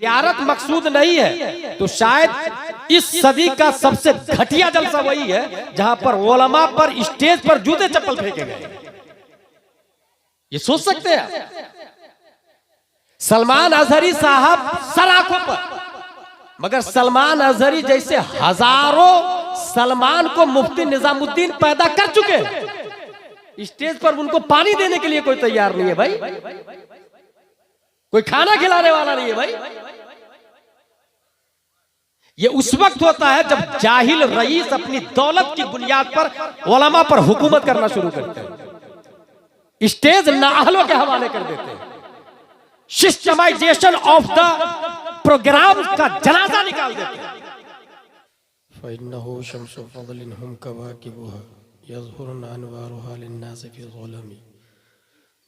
ज़ियारत मकसूद नहीं है तो शायद इस सदी का सबसे घटिया जलसा वही है जहां पर उलमा पर स्टेज पर जूते चप्पल फेंके गए। ये सोच सकते हैं आप? सलमान अजहरी साहब सर आंखों पर, मगर सलमान अजहरी जैसे हजारों सलमान को मुफ्ती निजामुद्दीन पैदा कर चुके हैं, स्टेज पर उनको पानी देने के लिए कोई तैयार नहीं है भाई, कोई खाना खिलाने वाला नहीं है भाई। ये उस वक्त होता है जब जाहिल रईस अपनी दौलत की बुनियाद पर उलमा पर हुकूमत करना शुरू करते हैं, स्टेज नाअहलों के हवाले कर देते हैं, सिस्टमाइजेशन ऑफ द प्रोग्राम का जनाजा निकाल देते हैं। फ़इन्नहु शम्सु फ़ज़लिन हुम कवाकिबुहा यज़हुरुन अनवारुहा लिन्नासि फ़ी ज़ुलमी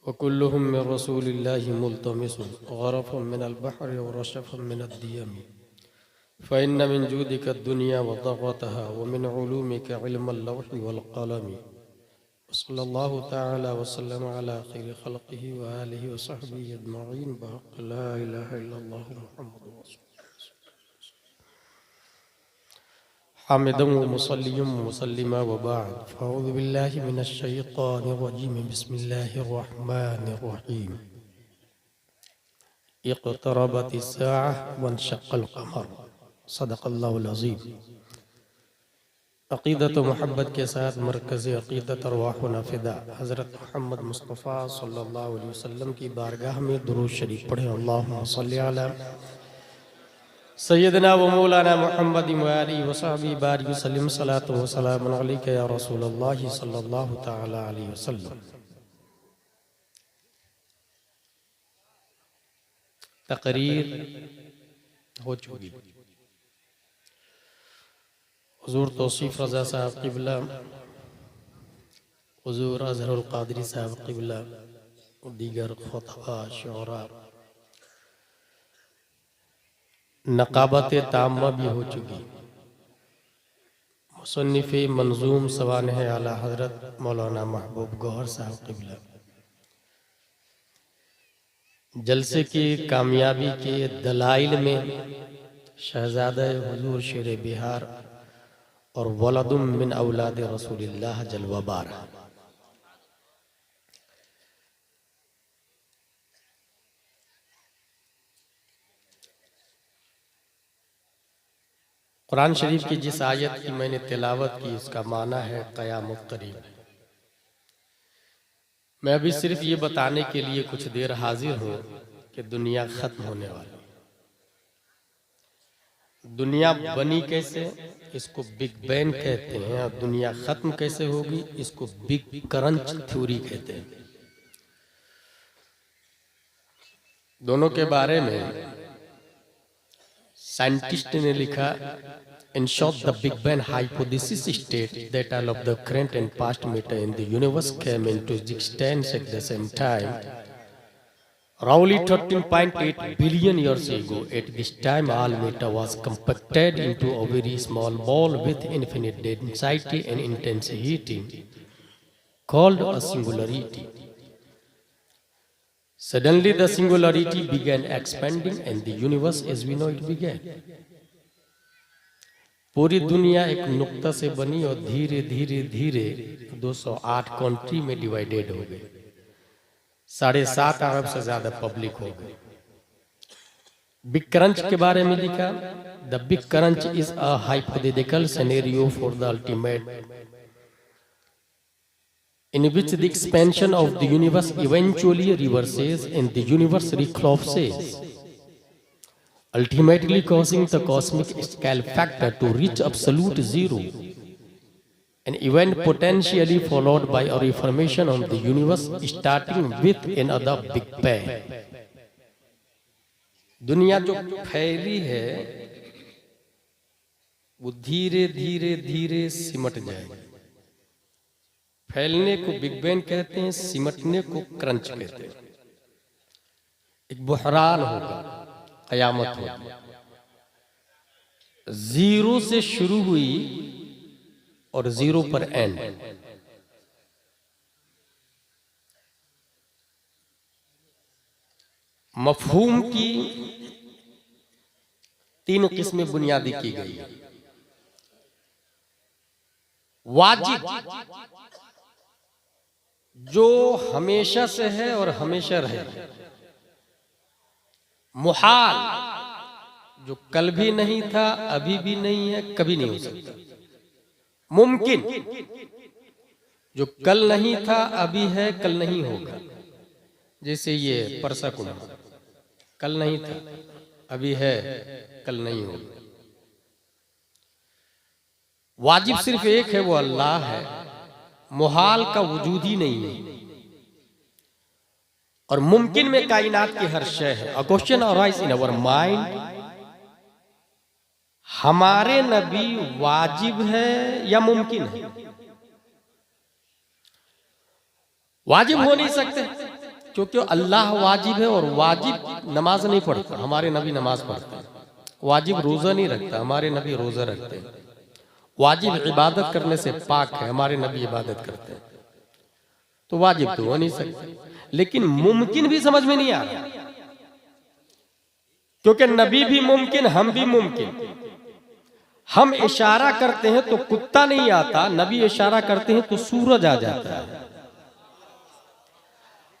व कुल्लुहुम मिन रसूलिल्लाहि मुल्तमिसुन ग़रफ़ुन मिनल बहरि व रशफ़ुन मिनद दियमी फ़इन्न मिन जूदिका दुनिया व दग़तहा व मिन उलूमिका इल्मल लौहि वल क़लमी। सल्लल्लाहु तआला व सल्लम अला खैरि ख़ल्क़िही व आलिही व सहबिही अजमईन बहक़ ला इलाहा इल्लल्लाहु मुहम्मदुर रसूलुल्लाह। हामिदुम व मुसल्लियुम व मुसल्लिमा व बाद फ़अऊज़ु बिल्लाहि मिनश शैतानिर रजीम बिस्मिल्लाहिर रहमानिर रहीम। इक़्तरबतिस साअह वंशक़्क़ल क़मर। सदक़ल्लाहुल अज़ीम। अक़ीदत मोहब्बत के साथ मरकज़ अक़ीदत अरवाहुना फ़िदा हज़रत मोहम्मद मुस्तफ़ा सल्लल्लाहु अलैहि वसल्लम की बारगाह में दुरूद शरीफ पढ़ें। अल्लाहुम्मा सल्लि अला सय्यदना व मौलाना मुहम्मद व आलिहि व सहबिही बारिक वसल्लम सलातु व सलामुन अलैका या रसूलल्लाह सल्लल्लाहु तआला अलैहि वसल्लम। तकरीर हो चुकी। हुज़ूर तौसीफ़ रज़ा साहब क़िबला, हुज़ूर अज़हरुल क़ादरी साहब क़िबला, दीगर ख़ुतबा शुअरा, नक़ाबत ताम्मा भी हो चुकी। मुसन्निफ़ मंज़ूम सवानह आला हज़रत मौलाना महबूब गौहर साहब क़िबला, जलसे की कामयाबी के दलाइल में शहज़ादा हुज़ूर शेर बिहार और वलदुम मिन औलाद रसूलिल्लाह जलवाबार। कुरान शरीफ की जिस आयत की मैंने तिलावत की उसका माना है क़यामत करीब। मैं अभी सिर्फ ये बताने के लिए कुछ देर हाजिर हूँ कि दुनिया खत्म होने वाली। दुनिया बनी कैसे, इसको बिग बैंग कहते हैं, और दुनिया खत्म कैसे होगी इसको बिग क्रंच थ्योरी कहते हैं। दोनों के बारे में साइंटिस्ट ने लिखा, in short the big bang hypothesis states that all of the current and past matter in the universe came into existence at the same time roughly 13.8 billion years ago. At this time all matter was compacted into a very small ball with infinite density and intensity called a singularity. Suddenly the singularity began expanding and the universe as we know it began. पूरी दुनिया एक नुक्ता से बनी और धीरे धीरे धीरे 208 कंट्री में डिवाइडेड हो गई। 7.5 अरब से ज्यादा पब्लिक हो गई। बिग क्रंच के बारे में लिखा, the big crunch is a hypothetical scenario for the ultimate in which the expansion of the universe eventually reverses and the universe recollapses, ultimately causing the cosmic scale factor to reach absolute zero, an event potentially followed by a reformation of the universe starting with another big bang. दुनिया जो फैली है वो धीरे धीरे धीरे सिमट जाएगी। फैलने को बिग बैंग कहते हैं, सिमटने को क्रंच कहते हैं। एक बुहरान होगा, कयामत होगी। जीरो से शुरू हुई और जीरो पर एंड। मफहूम की 3 किस्में बुनियादी की गई है। वाजिब, जो हमेशा से है और हमेशा रहे। मुहाल, जो कल भी नहीं था, अभी भी नहीं है, कभी नहीं हो सकता। मुमकिन, जो कल नहीं था, अभी है, कल नहीं होगा। जैसे ये परसा कुंभ, कल नहीं था, अभी है, कल नहीं होगा। वाजिब सिर्फ एक है, वो अल्लाह है। मुहाल का वजूद ही नहीं है। और मुमकिन में कायनात की हर शय है। A question arise in our mind, हमारे नबी वाजिब है या मुमकिन है? वाजिब हो नहीं सकते, क्योंकि अल्लाह वाजिब है और वाजिब नमाज नहीं पढ़ता, हमारे नबी नमाज पढ़ते हैं। वाजिब रोजा नहीं रखता, हमारे नबी रोजा रखते हैं। वाजिब इबादत करने से पाक है, हमारे नबी इबादत करते हैं। तो वाजिब तो हो नहीं सकते। लेकिन मुमकिन भी समझ में नहीं आ रहा, क्योंकि नबी भी मुमकिन, हम भी मुमकिन। हम इशारा करते हैं तो कुत्ता नहीं आता, नबी इशारा करते हैं तो सूरज आ जाता है।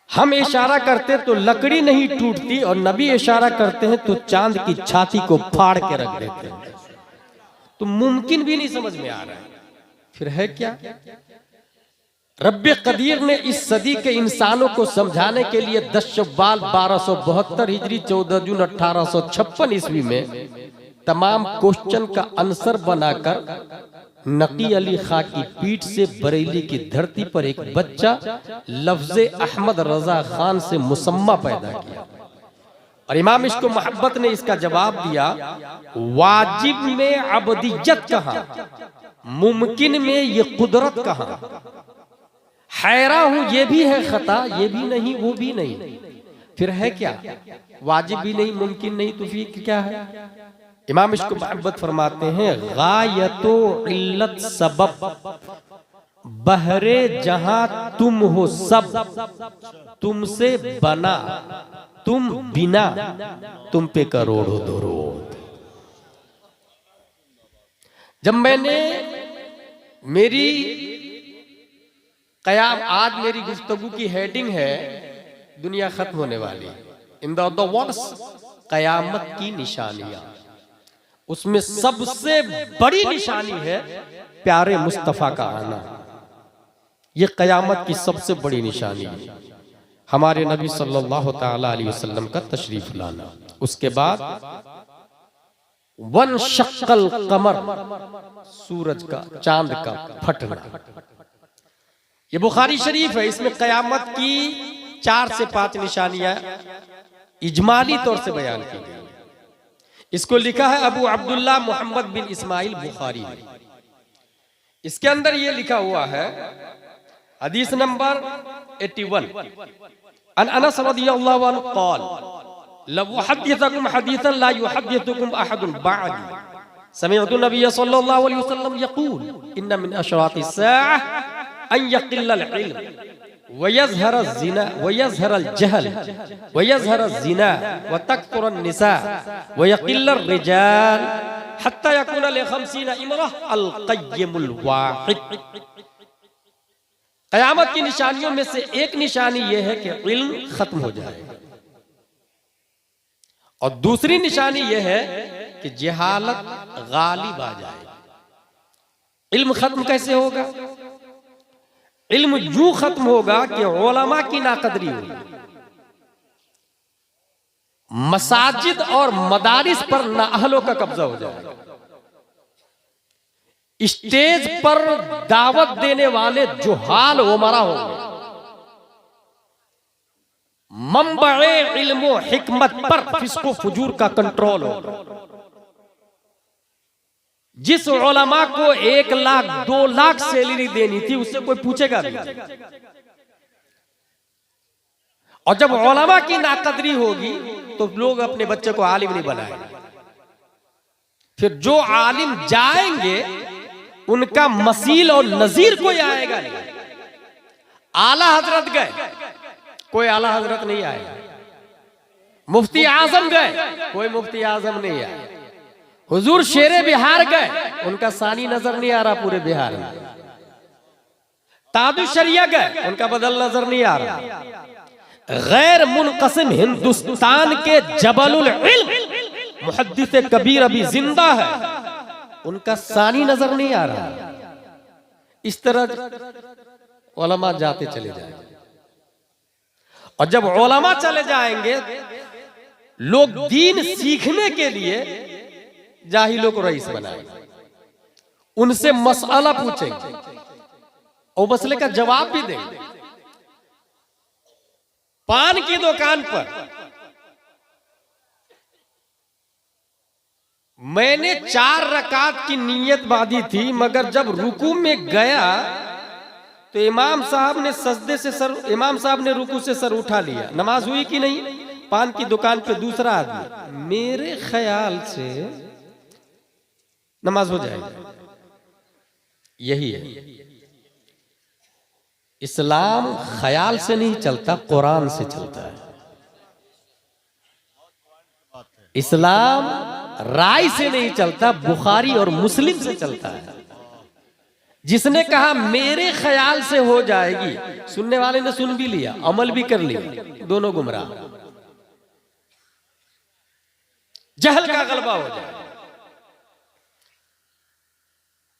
हम इशारा करते तो लकड़ी नहीं टूटती, और नबी इशारा करते हैं तो चांद की छाती को फाड़ के रख देते हैं। तो मुमकिन भी नहीं समझ में आ रहा है, फिर है क्या? रब्बे कदीर ने इस सदी के इंसानों को समझाने के लिए 10 शव्वाल 1272 हिजरी 14 जून 1856 ईस्वी में तमाम क्वेश्चन का आंसर बनाकर नकी अली खां की पीठ से बरेली की धरती पर एक बच्चा लफ्ज़े अहमद रजा खान से मुसम्मा पैदा किया। और इमाम इश्क मोहब्बत ने इसका जवाब दिया, वाजिब में अबदियत कहाँ, मुमकिन में ये कुदरत कहाँ। हैरा हूं, ये भी है खता, ये भी नहीं, वो भी नहीं, फिर है क्या? वाजिब भी नहीं, मुमकिन नहीं, तो फिर क्या है? इमाम इश्क मोहब्बत फरमाते हैं, गायतो इल्लत सबब बहरे जहां तुम हो सब, तुमसे बना तुम बिना, तुम पे करोड़ों दरूद। जब मैंने मेरी कयाम, आज मेरी गुफ्तगू की हेडिंग है दुनिया खत्म होने वाली, इन द वर्ड्स कयामत की निशानियां, उसमें सबसे बड़ी निशानी है प्यारे मुस्तफा का आना। ये कयामत की सबसे बड़ी निशानी है, हमारे नबी सल्लल्लाहु ताला अलैहि वसल्लम का तशरीफ लाना। उसके बाद वन शक्कल कमर, सूरज का, चांद का फटना। ये बुखारी शरीफ है, इसमें कयामत की 4 से 5 निशानियां इजमाली तौर से बयान की गई। इसको लिखा है अबू अब्दुल्ला मोहम्मद बिन इस्माइल बुखारी ने। इसके अंदर ये लिखा हुआ है, हदीस नंबर 81, अन अनस रदियल्लाहु अन्हु क़ाल लव उहद्दिथुकुम हदीसन ला युहद्दिथुकुम अहदुन बअदी समिअतु नबिय सल्लल्लाहु अलैहि वसल्लम यक़ूल इन्न मिन अशरातिस साअह अन यक़िल्लल इल्म व यज़हरज ज़िना व यज़हरल जहल व यज़हरज ज़िना व तकथुरन निसा व यक़िल्लर रिजाल हत्ता यकूना li 50 इमरा अल क़य्यिमुल वाहिद। क़यामत की निशानियों में से एक निशानी यह है कि इल्म खत्म हो जाएगा, और दूसरी निशानी यह है कि जहालत गालिब आ जाएगा। इल्म खत्म कैसे होगा? इल्म यूं खत्म होगा कि उलमा की नाकदरी होगी, मसाजिद और मदारिस पर नाअहलों का कब्जा हो जाएगा, स्टेज पर दावत देने वाले जुहाल उमरा होंगे, मंबए इल्म हिकमत पर फिस्को फुजूर का कंट्रोल होगा। जिस उलमा को 1 लाख 2 लाख सैलरी देनी थी, उससे कोई पूछेगा भी। और जब उलमा की नाकदरी होगी तो लोग अपने बच्चे को आलिम नहीं बनाएंगे। फिर जो आलिम जाएंगे उनका मसील और नजीर कोई आएगा नहीं। आला हजरत गए, कोई आला हजरत नहीं आएगा। मुफ्ती आजम गए, कोई मुफ्ती आजम नहीं आया। हुजूर शेरे बिहार गए, उनका सानी नजर नहीं आ रहा पूरे बिहार में। तादुशरिया गए, उनका बदल नजर नहीं आ रहा। गैर मुनक़सिम हिंदुस्तान के जबलुल इल्म मुहद्दिस कबीर अभी जिंदा है, उनका सानी नजर नहीं आ रहा। इस तरह उलमा जाते चले जाएंगे, और जब उलमा चले जाएंगे, लोग दीन सीखने के लिए जाहिलों को रईस बनाएंगे, उनसे मसला पूछेंगे और मसले का जवाब भी देंगे। पान की दुकान पर मैंने 4 रकात की नीयत बांधी थी, मगर जब रुकू में गया तो इमाम साहब ने रुकू से सर उठा लिया। नमाज हुई कि नहीं? पान की दुकान पे दूसरा आदमी, मेरे ख्याल से नमाज हो जाएगी। यही है इस्लाम, ख्याल से नहीं चलता, कुरान से चलता है। इस्लाम राय से नहीं चलता, बुखारी और मुस्लिम से चलता है। जिसने कहा मेरे ख्याल से हो जाएगी, सुनने वाले ने सुन भी लिया, अमल भी कर लिया, दोनों गुमराह। जहल का गलबा हो जाए।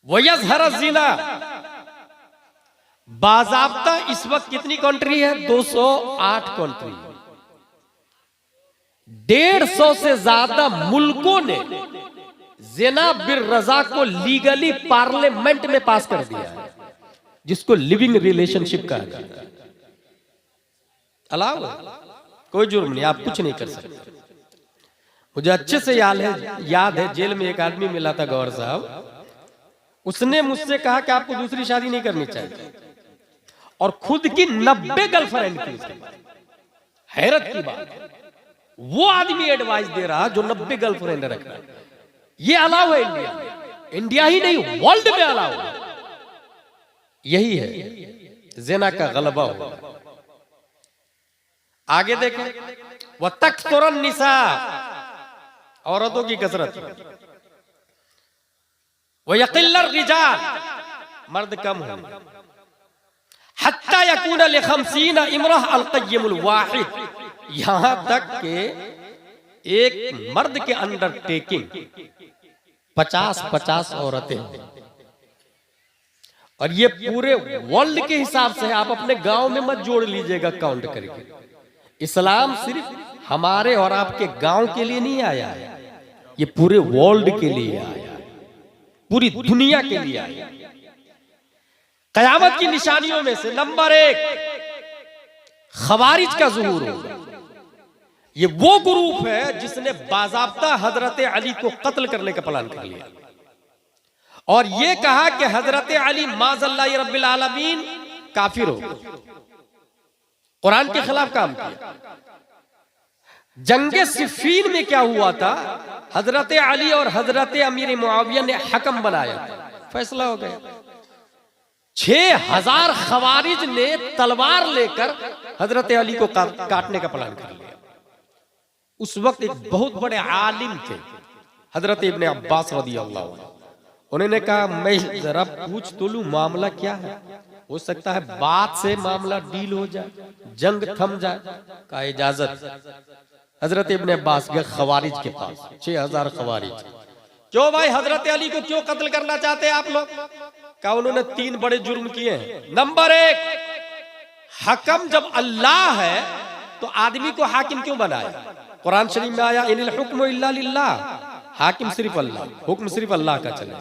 वयज़हर ज़िना, बाज़ाब्ता इस वक्त कितनी कंट्री है? 208 कंट्री। 150 से ज्यादा मुल्कों ने ज़िना बिर रज़ा को लीगली पार्लियामेंट में पास कर दिया है, जिसको लिविंग रिलेशनशिप कहा जाता है। अलाउ कोई जुर्म नहीं, आप कुछ नहीं कर सकते। मुझे अच्छे से याद है जेल में एक आदमी मिला था, गौर साहब। उसने मुझसे कहा कि आपको दूसरी शादी नहीं करनी चाहिए, और खुद की 90 गर्लफ्रेंड थी उसके पास। हैरत की बात, वो आदमी एडवाइस दे रहा जो 90 गर्लफ्रेंड रख रहा है। ये अलाउ है इंडिया में, इंडिया ही नहीं वर्ल्ड में अलाउ है। यही है ज़िना का गलबा हो। आगे देखें, वह तक्सुरन निसा, औरतों की कसरत, वह यक़िल्लर रिजाल, मर्द कम हो। हत्ता यकून लिखमसीन इमरह अल-क़य्यमुल वाहिद, यहां तक के एक मर्द के अंडरटेकिंग 50-50 औरतें हैं। और ये पूरे वर्ल्ड के हिसाब से, आप अपने गांव में मत जोड़ लीजिएगा काउंट करके। इस्लाम सिर्फ हमारे और आपके गांव के लिए नहीं आया है, ये पूरे वर्ल्ड के लिए आया है, पूरी दुनिया के लिए आया है। कयामत की निशानियों में से नंबर 1 खवारिज का ज़ुहूर होगा। ये वो ग्रुप है जिसने बाज़ाब्ता हजरत अली को कत्ल करने का प्लान कर लिया, और ये कहा कि हजरत अली माज़ल्लाहि रब्बिल आलमीन काफिर हो, कुरान के खिलाफ काम किया। जंगे सिफ़ीन में क्या हुआ था? हजरत अली और हजरत अमीर मुआविया ने हकम बनाया, फैसला हो गया। 6000 खवारिज ने तलवार लेकर हजरत अली को काटने का प्लान कर लिया। उस वक्त एक बहुत बड़े आलिम थे, हजरत इब्ने अब्बास रज़ियल्लाहु अन्हु। उन्होंने कहा मैं जरा पूछ तो लूं मामला क्या है, हो सकता है बात से मामला डील हो जाए, जंग थम जाए। कहा इजाजत। हजरत इब्ने अब्बास गए खवारिज के पास, 6000 खवारिज। क्यों भाई, हजरत अली को क्यों कत्ल करना चाहते हैं आप लोग? कहा उन्होंने 3 बड़े जुर्म किए हैं। नंबर 1, हकम जब अल्लाह है तो आदमी को हाकिम क्यों बनाया? कुरान शरीफ में आया इनिल हुक्मु इल्ला लिल्लाह, हाकिम सिर्फ अल्लाह, हुक्म सिर्फ अल्लाह का चले।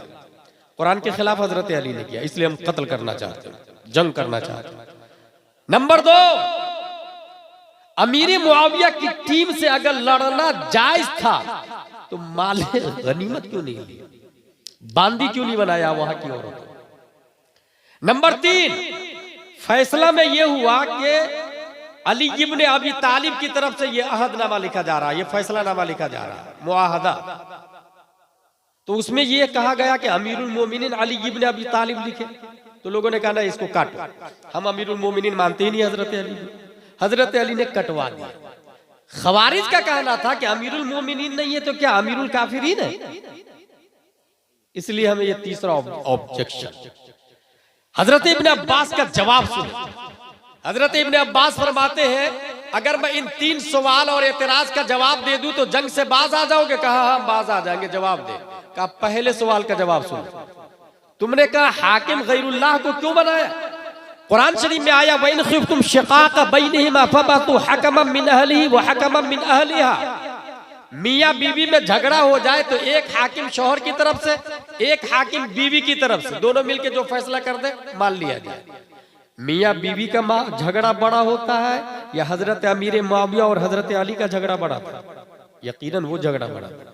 कुरान के खिलाफ हजरत अली ने किया, इसलिए हम कत्ल करना चाहते हैं, जंग करना चाहते हैं। नंबर 2, अमीर मुआविया की टीम से अगर लड़ना जायज था तो माले गनीमत क्यों नहीं लिया, बांदी क्यों नहीं बनाया वहां की औरत? नंबर 3, फैसला में यह हुआ कि अली इब्ने अबी तालिब की तरफ से यह अहदनामा लिखा जा रहा है, यह फैसलानामा लिखा जा रहा है, मुआहदा। तो उसमें यह कहा गया कि अमीरुल मोमिनीन अली इब्ने अबी तालिब लिखे। तो लोगों ने कहा ना, इसको काटो, हम अमीरुल मोमिनीन मानते ही नहीं हजरत अली। हजरत अली ने कटवा दिया। खवारिज का कहना था कि अमीरुल मोमिनीन नहीं है तो क्या अमीरुल काफिरीन है? इसलिए हमें ये तीसरा ऑब्जेक्शन। हजरत इब्ने अब्बास का जवाब सुने। हजरत इब्ने अब्बास फरमाते हैं, अगर मैं इन 3 सवाल और एतराज का जवाब दे दूं तो जंग से बाज आ जाओगे? कहा हाँ बाज आ जाएंगे। जवाब दे। कहा पहले सवाल का जवाब सुनो। तुमने कहा हाकिम गैरुल्लाह को क्यों बनाया? कुरान शरीफ में आया, वइन खिफ्तुम शिकाक बैनहिमा फबतु हकमम मिन अहलिही व हकमम मिन अहलिहा। मियाँ बीवी में झगड़ा हो जाए तो एक हाकिम शौहर की तरफ से, एक हाकिम बीवी की तरफ से, दोनों मिलके जो फैसला कर दे मान लिया जाए। मियाँ बीवी का झगड़ा बड़ा होता है या हजरत अमीर मुआविया और हजरत अली का झगड़ा बड़ा था? यकीनन वो झगड़ा बड़ा था।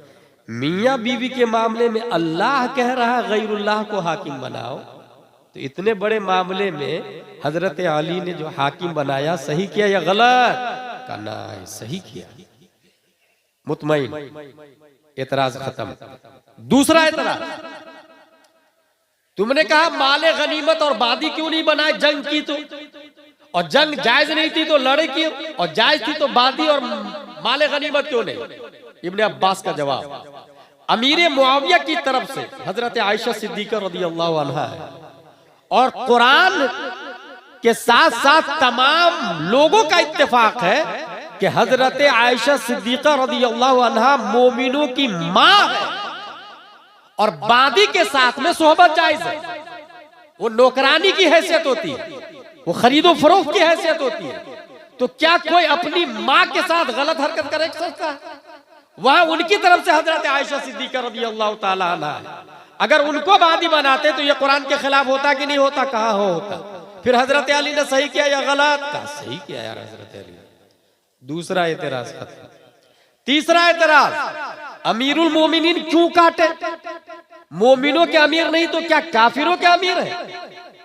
मियाँ बीवी के मामले में अल्लाह कह रहा है गैरुल्लाह को हाकिम बनाओ, तो इतने बड़े मामले में हजरत अली ने जो हाकिम बनाया सही किया या गलत? का ना सही किया। मुतमईन, एतराज खत्म। दूसरा एतराज, तुमने कहा माले गनीमत और बादी क्यों नहीं बनाए? जंग की तो, और जंग जायज नहीं थी तो लड़े क्यों? और जायज थी तो बादी और माले गनीमत क्यों नहीं? इब्ने अब्बास का जवाब, अमीर मुआविया की तरफ से हजरत आयशा सिद्दीका रदियल्लाहु अन्हा है, और कुरान के साथ साथ तमाम लोगों का इत्तेफाक है कि हजरत आयशा सिद्दीका रदियल्लाहु अन्हा मोमिनों की मां है, और बादी के साथ में सोहबत जायज है। वो नौकरानी की हैसियत होती है, वो खरीदो फरोख्त की हैसियत होती है। तो क्या कोई अपनी मां के साथ गलत हरकत कर सकता है? वहां उनकी तरफ से हजरत आयशा सिद्दीका रदियल्लाहु ताला अन्हा है। अगर उनको बादी बनाते तो ये कुरान के खिलाफ होता कि नहीं होता? कहा होता। फिर हजरत अली ने सही किया या गलत? कहा सही किया यार हजरत अली। दूसरा एतराज खत्म। तीसरा एतराज, अमीरुल मोमिनीन क्यों काटे? मोमिनों के अमीर नहीं तो क्या काफिरों के अमीर है?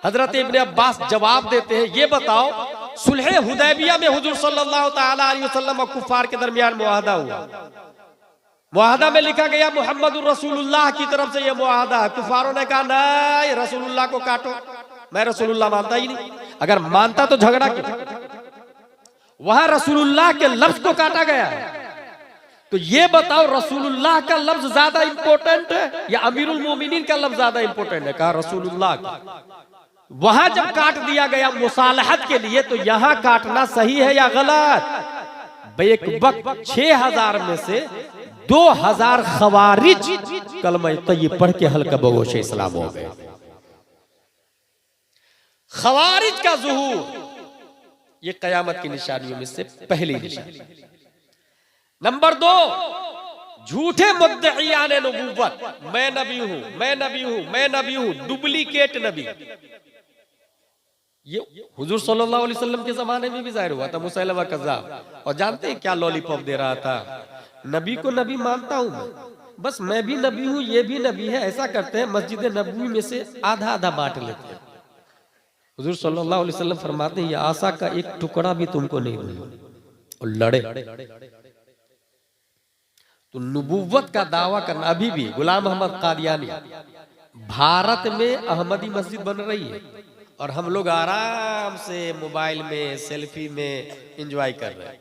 हजरत इब्ने अब्बास जवाब देते हैं, ये बताओ सुलह हुदैबिया में हुजूर सल्लल्लाहु ताला अलैहि वसल्लम और कुफार के दरमियान मुआहदा हुआ। मुआहदा में लिखा गया मुहम्मदुर रसूलुल्लाह की तरफ से ये मुआहदा है। कुफारों ने कहा नहीं, रसूलुल्लाह को काटो। मैं रसूलुल्लाह मानता ही नहीं। अगर मानता तो झगड़ा क्यों? वहां रसूलुल्लाह के लफ्ज को काटा गया है। तो ये बताओ रसूलुल्लाह का लफ्ज ज्यादा इंपॉर्टेंट है या अमीरुल मोमिनीन का लफ्ज ज्यादा इंपॉर्टेंट है? कहा रसूलुल्लाह का। वहां जब काट दिया गया मुसालहत के लिए, तो यहां काटना सही है या गलत? एक वक्त 6000 में से 2000 खवारिज कलमा तय्यब पढ़ के हल्का बगोश इस्लाम हो गए। खवारिज का ज़ुहूर ये कयामत की निशानियों में से पहली निशानी। नंबर 2, झूठे मुद्दईयान नबूवत, मैं नबी हूं, मैं नबी हूं, मैं नबी हूं, डुप्लीकेट नबी। ये हुजूर सल्लल्लाहु अलैहि वसल्लम के जमाने में भी जाहिर हुआ था। मुसैलमा कज़्ज़ाब, और जानते हैं क्या लॉलीपॉप दे रहा था? नबी को नबी मानता हूं मैं, बस मैं भी नबी हूं, ये भी नबी है। ऐसा करते हैं मस्जिद नबवी में से आधा आधा बांट लेते हैं। हुजूर सल्लल्लाहु अलैहि वसल्लम फरमाते हैं, ये आसा का एक टुकड़ा भी तुमको नहीं दूंगा। और लड़े। तो नबूवत का दावा करना, अभी भी गुलाम अहमद कादियानी, भारत में अहमदी मस्जिद बन रही है और हम लोग आराम से मोबाइल में सेल्फी में एंजॉय कर रहे हैं।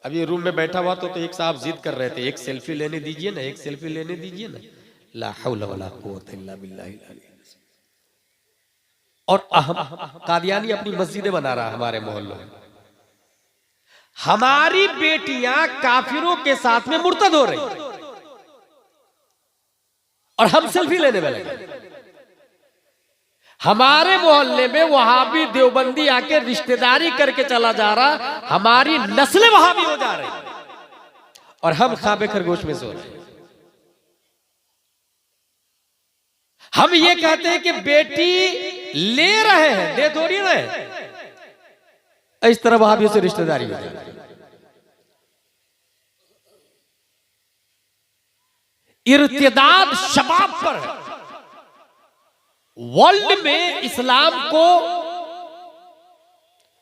अभी रूम में बैठा हुआ तो एक साहब जिद कर रहे थे, एक सेल्फी लेने दीजिए ना, एक सेल्फी लेने दीजिए ना। ला हौला वला कुव्वता इल्ला बिल्लाहिल अली। और कादियानी अपनी मस्जिदें बना रहा है हमारे मोहल्लों में। हमारी बेटियां काफिरों के साथ में मुर्तद हो रही और हम सेल्फी लेने में लगे। हमारे मोहल्ले में वहाबी देवबंदी आके रिश्तेदारी करके चला जा रहा, हमारी नस्लें वहाबी हो जा रही और हम खाबे खरगोश में सो रहे हैं। हम ये कहते हैं कि बेटी ले रहे हैं, दे थोड़ी रहे। इस तरह वहाबियों से रिश्तेदारी हो जाती है। इर्तिदाद शबाब पर है। वर्ल्ड में इस्लाम को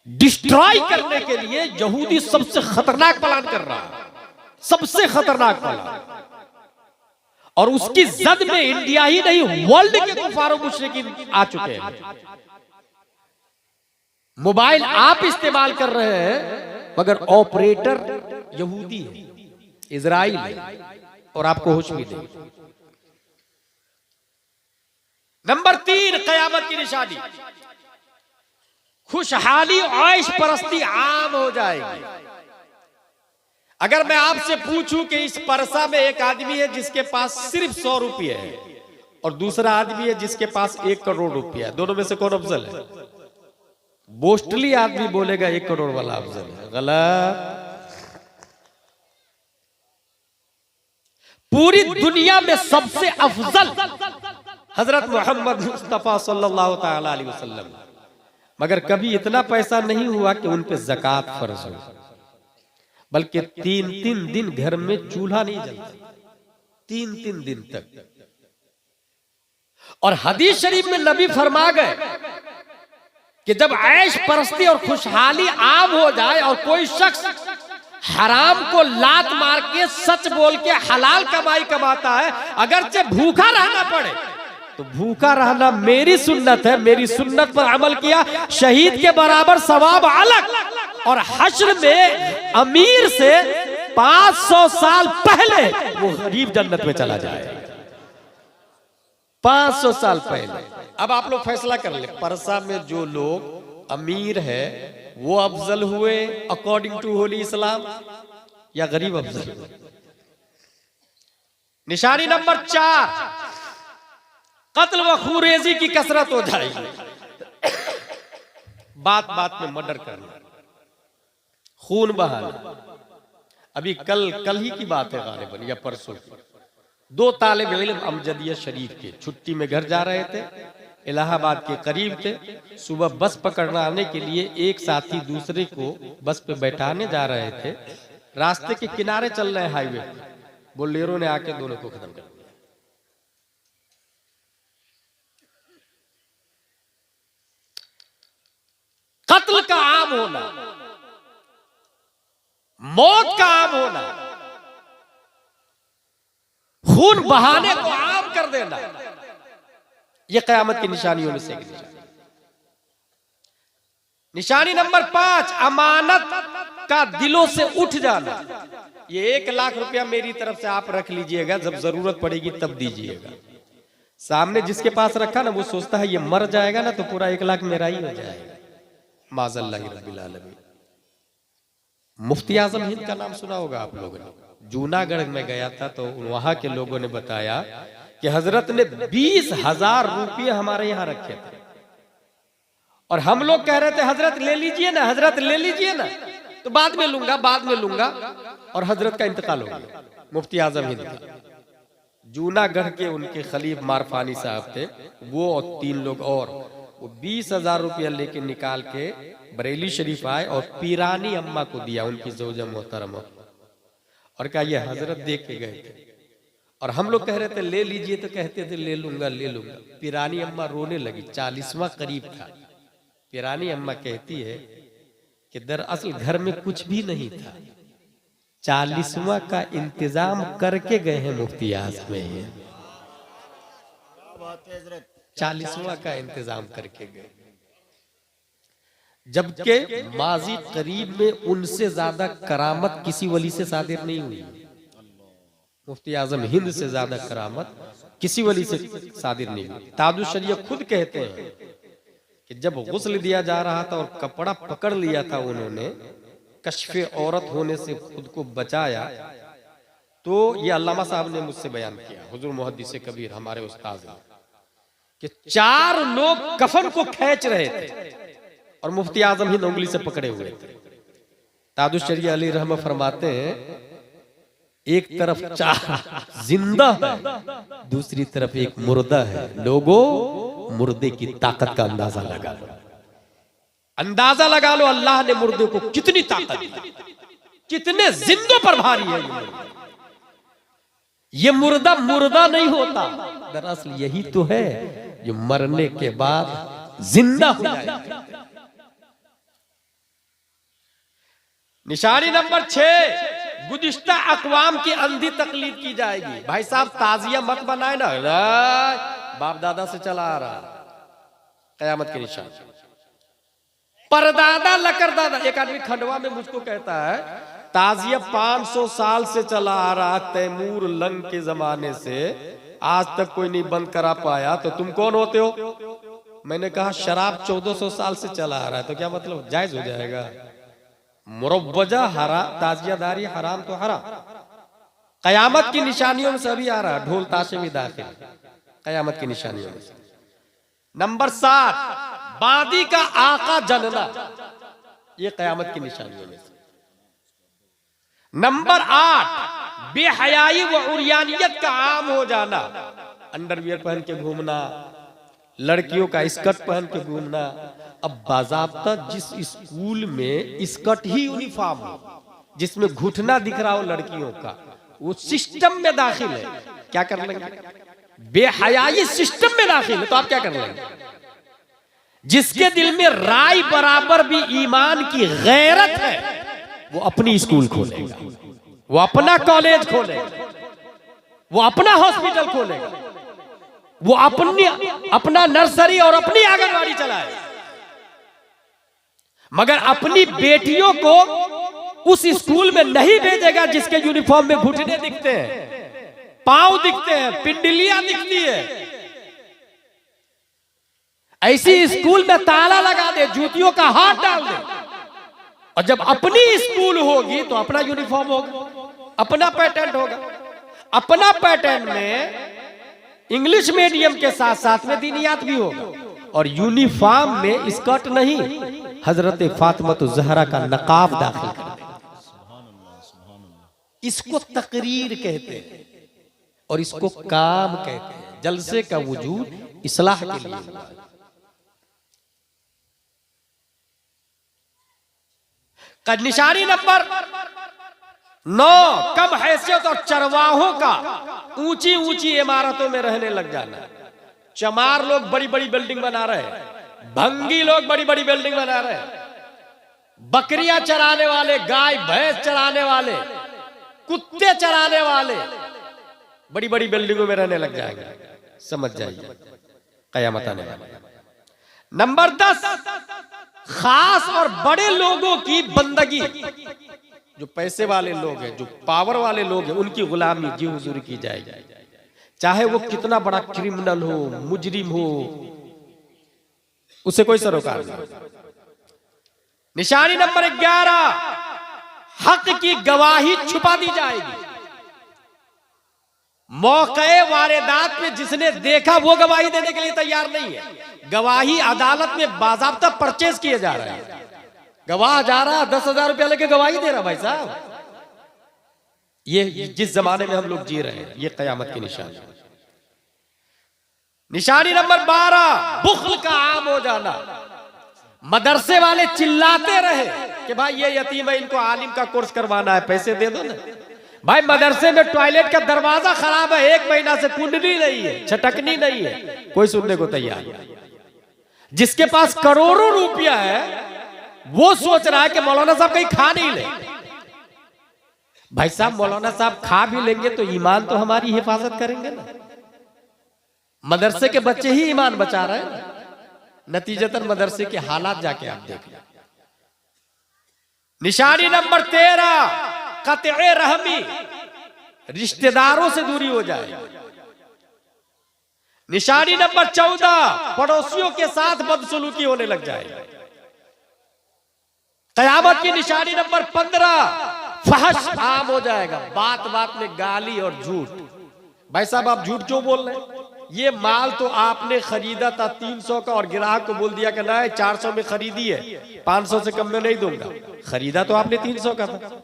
डिस्ट्रॉय करने के लिए यहूदी सबसे खतरनाक प्लान कर रहा है, सबसे खतरनाक प्लान। और उसकी जद में इंडिया ही नहीं वर्ल्ड के कुफार मुशरिकीन आ चुके हैं। मोबाइल आप इस्तेमाल कर रहे हैं मगर ऑपरेटर यहूदी है, इजराइल है, और आपको होश भी नहीं। नंबर 3 कयामत की निशानी, खुशहाली ऐश परस्ती आम हो जाएगी। अगर मैं आपसे पूछूं कि इस परसा में एक आदमी है जिसके पास सिर्फ 100 रुपये है और दूसरा आदमी है जिसके पास 1 करोड़ रुपया है, दोनों में से कौन अफजल है? बोस्टली आदमी बोलेगा 1 करोड़ वाला अफजल है। गलत। पूरी दुनिया में सबसे अफजल हजरत मोहम्मद मुस्तफा सल्लल्लाहु ताला अलैहि वसल्लम, मगर कभी इतना पैसा नहीं हुआ कि उन पे ज़कात फर्ज हो, बल्कि 3-3 दिन घर में चूल्हा नहीं जलता, 3-3 दिन तक। और हदीस शरीफ में नबी फरमा गए कि जब ऐश परस्ती और खुशहाली आम हो जाए और कोई शख्स हराम को लात मार के सच बोल के हलाल कमाई कमाता है, अगरचे भूखा रहना पड़े तो भूखा रहना मेरी सुन्नत है, मेरी सुन्नत पर अमल किया, शहीद के बराबर सवाब अलग, और हश्र में अमीर से 500 साल पहले वो गरीब जन्नत में चला जाए, 500 साल पहले। अब आप लोग फैसला कर ले, परसा में जो लोग अमीर है वो अफजल हुए अकॉर्डिंग टू होली इस्लाम या गरीब अफजल हुए? निशानी नंबर 4, कत्ल व खूरेजी की कसरत हो जाएगी। बात बात में मर्डर करना, खून बहाना। अभी कल ही की बात है गालिबन या परसों की, 2 तालिब इल्म अमजदिया शरीफ के छुट्टी में घर जा रहे थे, इलाहाबाद के करीब थे। सुबह बस पकड़ना आने के लिए एक साथी दूसरे को बस पे बैठाने जा रहे थे, रास्ते के किनारे चल रहे हाईवे पे, बोलेरो ने आके दोनों को खत्म कर दिया। कत्ल का आम होना, मौत का आम होना, खून बहाने को आम कर देना, यह कयामत की निशानियों में से एक निशानी। निशानी नंबर 5, अमानत का दिलों से उठ जाना। ये 1 लाख रुपया मेरी तरफ से आप रख लीजिएगा, जब जरूरत पड़ेगी तब दीजिएगा। सामने जिसके पास रखा ना वो सोचता है ये मर जाएगा ना तो पूरा 1 लाख मेरा ही हो जाएगा। माज़ल्लाहि रब्बिल आलमीन। मुफ्ती आजम हिंद का नाम सुना होगा आप लोगों ने। जूनागढ़ में गया था तो वहां के लोगों ने बताया कि हजरत ने 20,000 रुपये हमारे यहाँ रखे थे और हम लोग कह रहे थे हजरत ले लीजिए ना, हजरत ले लीजिए ना, तो बाद में लूंगा, बाद में लूंगा, और हजरत का इंतकाल हो गया। मुफ्ती आजम हिंद का, जूनागढ़ के उनके खलीफ मारफानी साहब थे, वो और 3 लोग, और वो 20,000 रुपया लेके निकाल के बरेली शरीफ आए और पीरानी अम्मा को दिया, उनकी ज़ौजा मोहतरमा, और कहा ये हजरत दे के गए थे। और हम लोग कह रहे थे ले लीजिए, तो कहते थे ले लूंगा ले लूंगा। पीरानी अम्मा रोने लगी, 40वां करीब था। पीरानी अम्मा कहती है कि दरअसल घर में कुछ भी नहीं था, 40वां का इंतजाम करके गए हैं मुफ्ती आजम में, 40वां का इंतजाम करके गए, जबकि माजी करीब में उनसे ज्यादा करामत किसी वली से सादिर नहीं हुई। मुफ्ती आजम हिंद से ज्यादा करामत किसी वली से सादिर नहीं हुई। ताजुश शरीयह खुद कहते हैं कि जब गुस्ल दिया जा रहा था और कपड़ा पकड़ लिया था उन्होंने, कश्फे औरत होने से खुद को बचाया, तो ये अल्लामा साहब ने मुझसे बयान किया, हुजूर मुहद्दिस कबीर हमारे उस्ताद ने, कि 4 लोग कफन को खींच रहे थे और मुफ्ती आजम हिंद उंगली से पकड़े हुए थे। ताजुश शरीयह अली रहमा फरमाते हैं एक तरफ 4 जिंदा है, दूसरी तरफ एक मुर्दा है। लोगों, मुर्दे की ताकत का अंदाजा लगा लो, अंदाजा लगा लो अल्लाह ने मुर्दे को कितनी ताकत दी, कितने जिंदों पर भारी है ये मुर्दा मुर्दा नहीं होता, दरअसल यही तो है जो मरने के बाद जिंदा हो जाए। निशानी नंबर 6, गुज़िश्ता अक़वाम की अंधी तकलीद की जाएगी। भाई साहब ताजिया मत बनाए ना, बाप दादा से चला आ रहा, कयामत के निशान। परदादा लकरदादा, एक आदमी खंडवा में मुझको कहता है ताजिया 500 साल से चला आ रहा, तैमूर लंग के जमाने से आज तक कोई नहीं बंद करा पाया, तो तुम कौन होते हो? मैंने कहा शराब 1400 साल से चला आ रहा है, तो क्या मतलब जायज हो जाएगा? मुरव्वजा हरा ताजियादारी हराम तो हराम। कयामत की निशानियों में से अभी आ रहा, ढोल ताशे भी दाखिल कयामत की निशानियों में से। नंबर 7, बादी का आका जनना, ये कयामत की निशानियों में से। नंबर 8, बेहयाई व उरियानियत का आम हो जाना, अंडरवियर पहन के घूमना, लड़कियों का स्कर्ट पहन के घूमना। अब बाज़ाब्ता जिस स्कूल में स्कर्ट ही यूनिफॉर्म हो, जिसमें घुटना दिख रहा हो लड़कियों का, वो सिस्टम में दाखिल है, क्या कर लेंगे? बेहयाई सिस्टम में दाखिल है तो आप क्या कर लेंगे? जिसके दिल में राय बराबर भी ईमान की गैरत है, वो अपनी स्कूल खोलेगा, वो अपना कॉलेज खोलेगा, वो अपना हॉस्पिटल खोलेगा, वो अपना नर्सरी और अपनी आंगनवाड़ी चलाए। मगर अपनी बेटियों को उस स्कूल में नहीं भेजेगा जिसके यूनिफॉर्म में घुटने दिखते हैं, पांव दिखते हैं, पिंडलियां दिखती है। ऐसी स्कूल में ताला लगा दे, जूतियों का हाथ डाल दे। और जब अपनी स्कूल होगी तो अपना यूनिफॉर्म होगा, अपना पैटर्न होगा। अपना पैटर्न में इंग्लिश मीडियम के साथ साथ में दीनियात भी होगा, और यूनिफॉर्म में स्कर्ट नहीं, हजरत फातिमा ज़हरा का नकाब दाखिल कर दे। इसको तकरीर कहते हैं और इसको काम कहते हैं। जलसे का वजूद इस्लाह के लिए हुआ है। निशानी नंबर 9, कम हैसियत और चरवाहों का ऊंची ऊंची इमारतों में रहने लग जाना। चमार लोग बड़ी बड़ी बिल्डिंग बना रहे हैं, भंगी लोग बड़ी बड़ी बिल्डिंग बना रहे हैं, बकरियां चराने वाले, गाय भैंस चराने वाले, कुत्ते चराने वाले बड़ी बड़ी बिल्डिंगों में रहने लग जाएंगे। समझ जाइए कयामत आने वाली। नंबर 10, खास और बड़े लोगों की बंदगी, जो पैसे वाले लोग हैं, जो पावर वाले लोग हैं, उनकी गुलामी जी हुजूर की जाएगी, चाहे वो कितना बड़ा क्रिमिनल हो, मुजरिम हो, उसे कोई सरोकार नहीं। निशानी नंबर 11, हक की गवाही छुपा दी जाएगी। मौके वारदात में जिसने देखा वो गवाही देने के लिए तैयार नहीं है। गवाही अदालत में बाज़ाब्ता परचेज किए जा रहे हैं। गवाह जा रहा 10,000 रुपया लेके गवाही दे रहा। भाई साहब, ये जिस जमाने में हम लोग जी रहे हैं, ये कयामत की निशानी। निशानी नंबर 12, बुख्ल का आम हो जाना। मदरसे वाले चिल्लाते रहे कि भाई ये यतीम है, इनको आलिम का कोर्स करवाना है, पैसे दे दो ना। भाई मदरसे में टॉयलेट का दरवाजा खराब है, 1 महीना से कुंडली नहीं है, छटकनी नहीं है, कोई सुनने को तैयार नहीं। जिसके पास करोड़ों रुपया है वो सोच रहा है कि मौलाना साहब कहीं खा नहीं ले। भाई साहब, मौलाना साहब खा भी लेंगे तो ईमान तो हमारी हिफाजत करेंगे ना। मदरसे के बच्चे ही ईमान बचा रहे हैं। नतीजतन मदरसे के हालात जाके आप देख। निशानी नंबर 13, कत्ए रहमी, रिश्तेदारों से दूरी हो जाए। निशानी नंबर 14, पड़ोसियों के साथ बदसलूकी होने लग जाए। कयामत की निशानी नंबर 15, फहश आम हो जाएगा। बात बात में गाली और झूठ। भाई साहब, आप झूठ क्यों बोल रहे हैं? ये माल तो आपने खरीदा था 300 का और ग्राहक को बोल दिया कि ना 400 में खरीदी है, 500 से कम में नहीं दूंगा। खरीदा तो आपने 300 का था।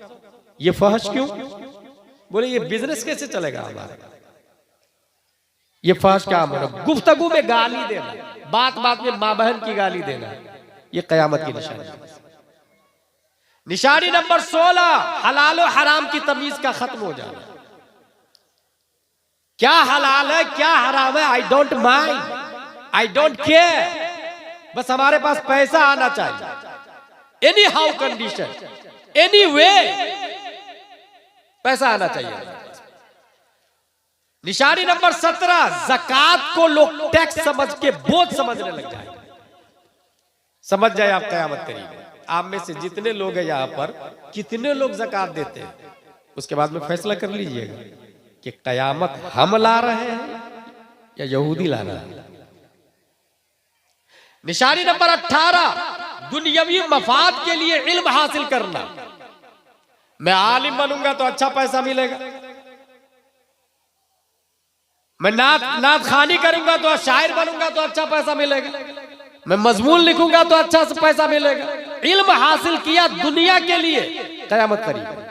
ये फहश क्यों? बोले ये बिजनेस कैसे चलेगा हमारा? ये फहश क्या मतलब? गुफ्तगू में गाली देना, बात बात में माँ बहन की गाली देना, ये कयामत की निशानी है। निशानी नंबर 16, हलाल और हराम की तमीज का खत्म हो जाना। क्या हलाल है क्या हराम है, I don't mind, I don't care. बस हमारे पास पैसा आना चाहिए, any how condition, any way पैसा आना चाहिए। निशानी नंबर 17, ज़कात को लोग टैक्स समझ के बोझ समझने लग जाए। समझ जाए आप कयामत करीब है। आप में से जितने लोग हैं यहाँ पर, कितने लोग ज़कात देते हैं, उसके बाद में फैसला कर लीजिएगा कि कयामत हम ला रहे हैं या यहूदी ला रहा है। निशानी नंबर 18, दुनियावी मफाद के लिए इल्म हासिल करना। मैं आलिम बनूंगा तो अच्छा पैसा मिलेगा, मैं नात खानी करूंगा तो शायर बनूंगा तो अच्छा पैसा मिलेगा, मैं मजमून लिखूंगा तो अच्छा पैसा मिलेगा। इल्म हासिल किया दुनिया के लिए, कयामत करीब।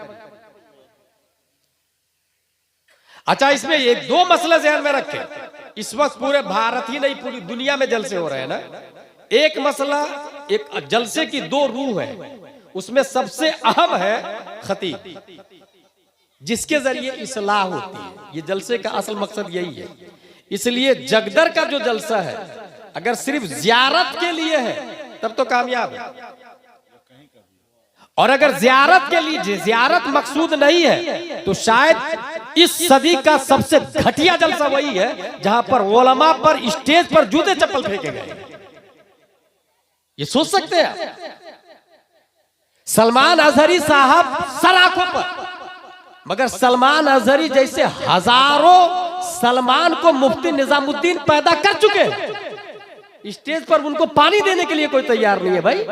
अच्छा, इसमें एक दो मसले ध्यान में रखें। इस वक्त पूरे भारत ही नहीं, पूरी दुनिया में जलसे हो रहे हैं ना। एक मसला, एक जलसे की दो रूह है, उसमें सबसे अहम है खतीब, जिसके जरिए इस्लाह होती है। ये जलसे का असल मकसद यही है। इसलिए जगदर का जो जलसा है, अगर सिर्फ जियारत के लिए है तब तो कामयाब है, और अगर जियारत के लिए जियारत मकसूद नहीं है तो शायद इस सदी का सबसे घटिया जलसा वही है जहां पर उलमा पर स्टेज पर जूते चप्पल फेंके गए। ये सोच सकते हैं सलमान अजहरी साहब सलाखों पर, मगर सलमान अजहरी जैसे हजारों सलमान को मुफ्ती निजामुद्दीन पैदा कर चुके हैं, स्टेज पर उनको पानी देने के लिए कोई तैयार नहीं है भाई,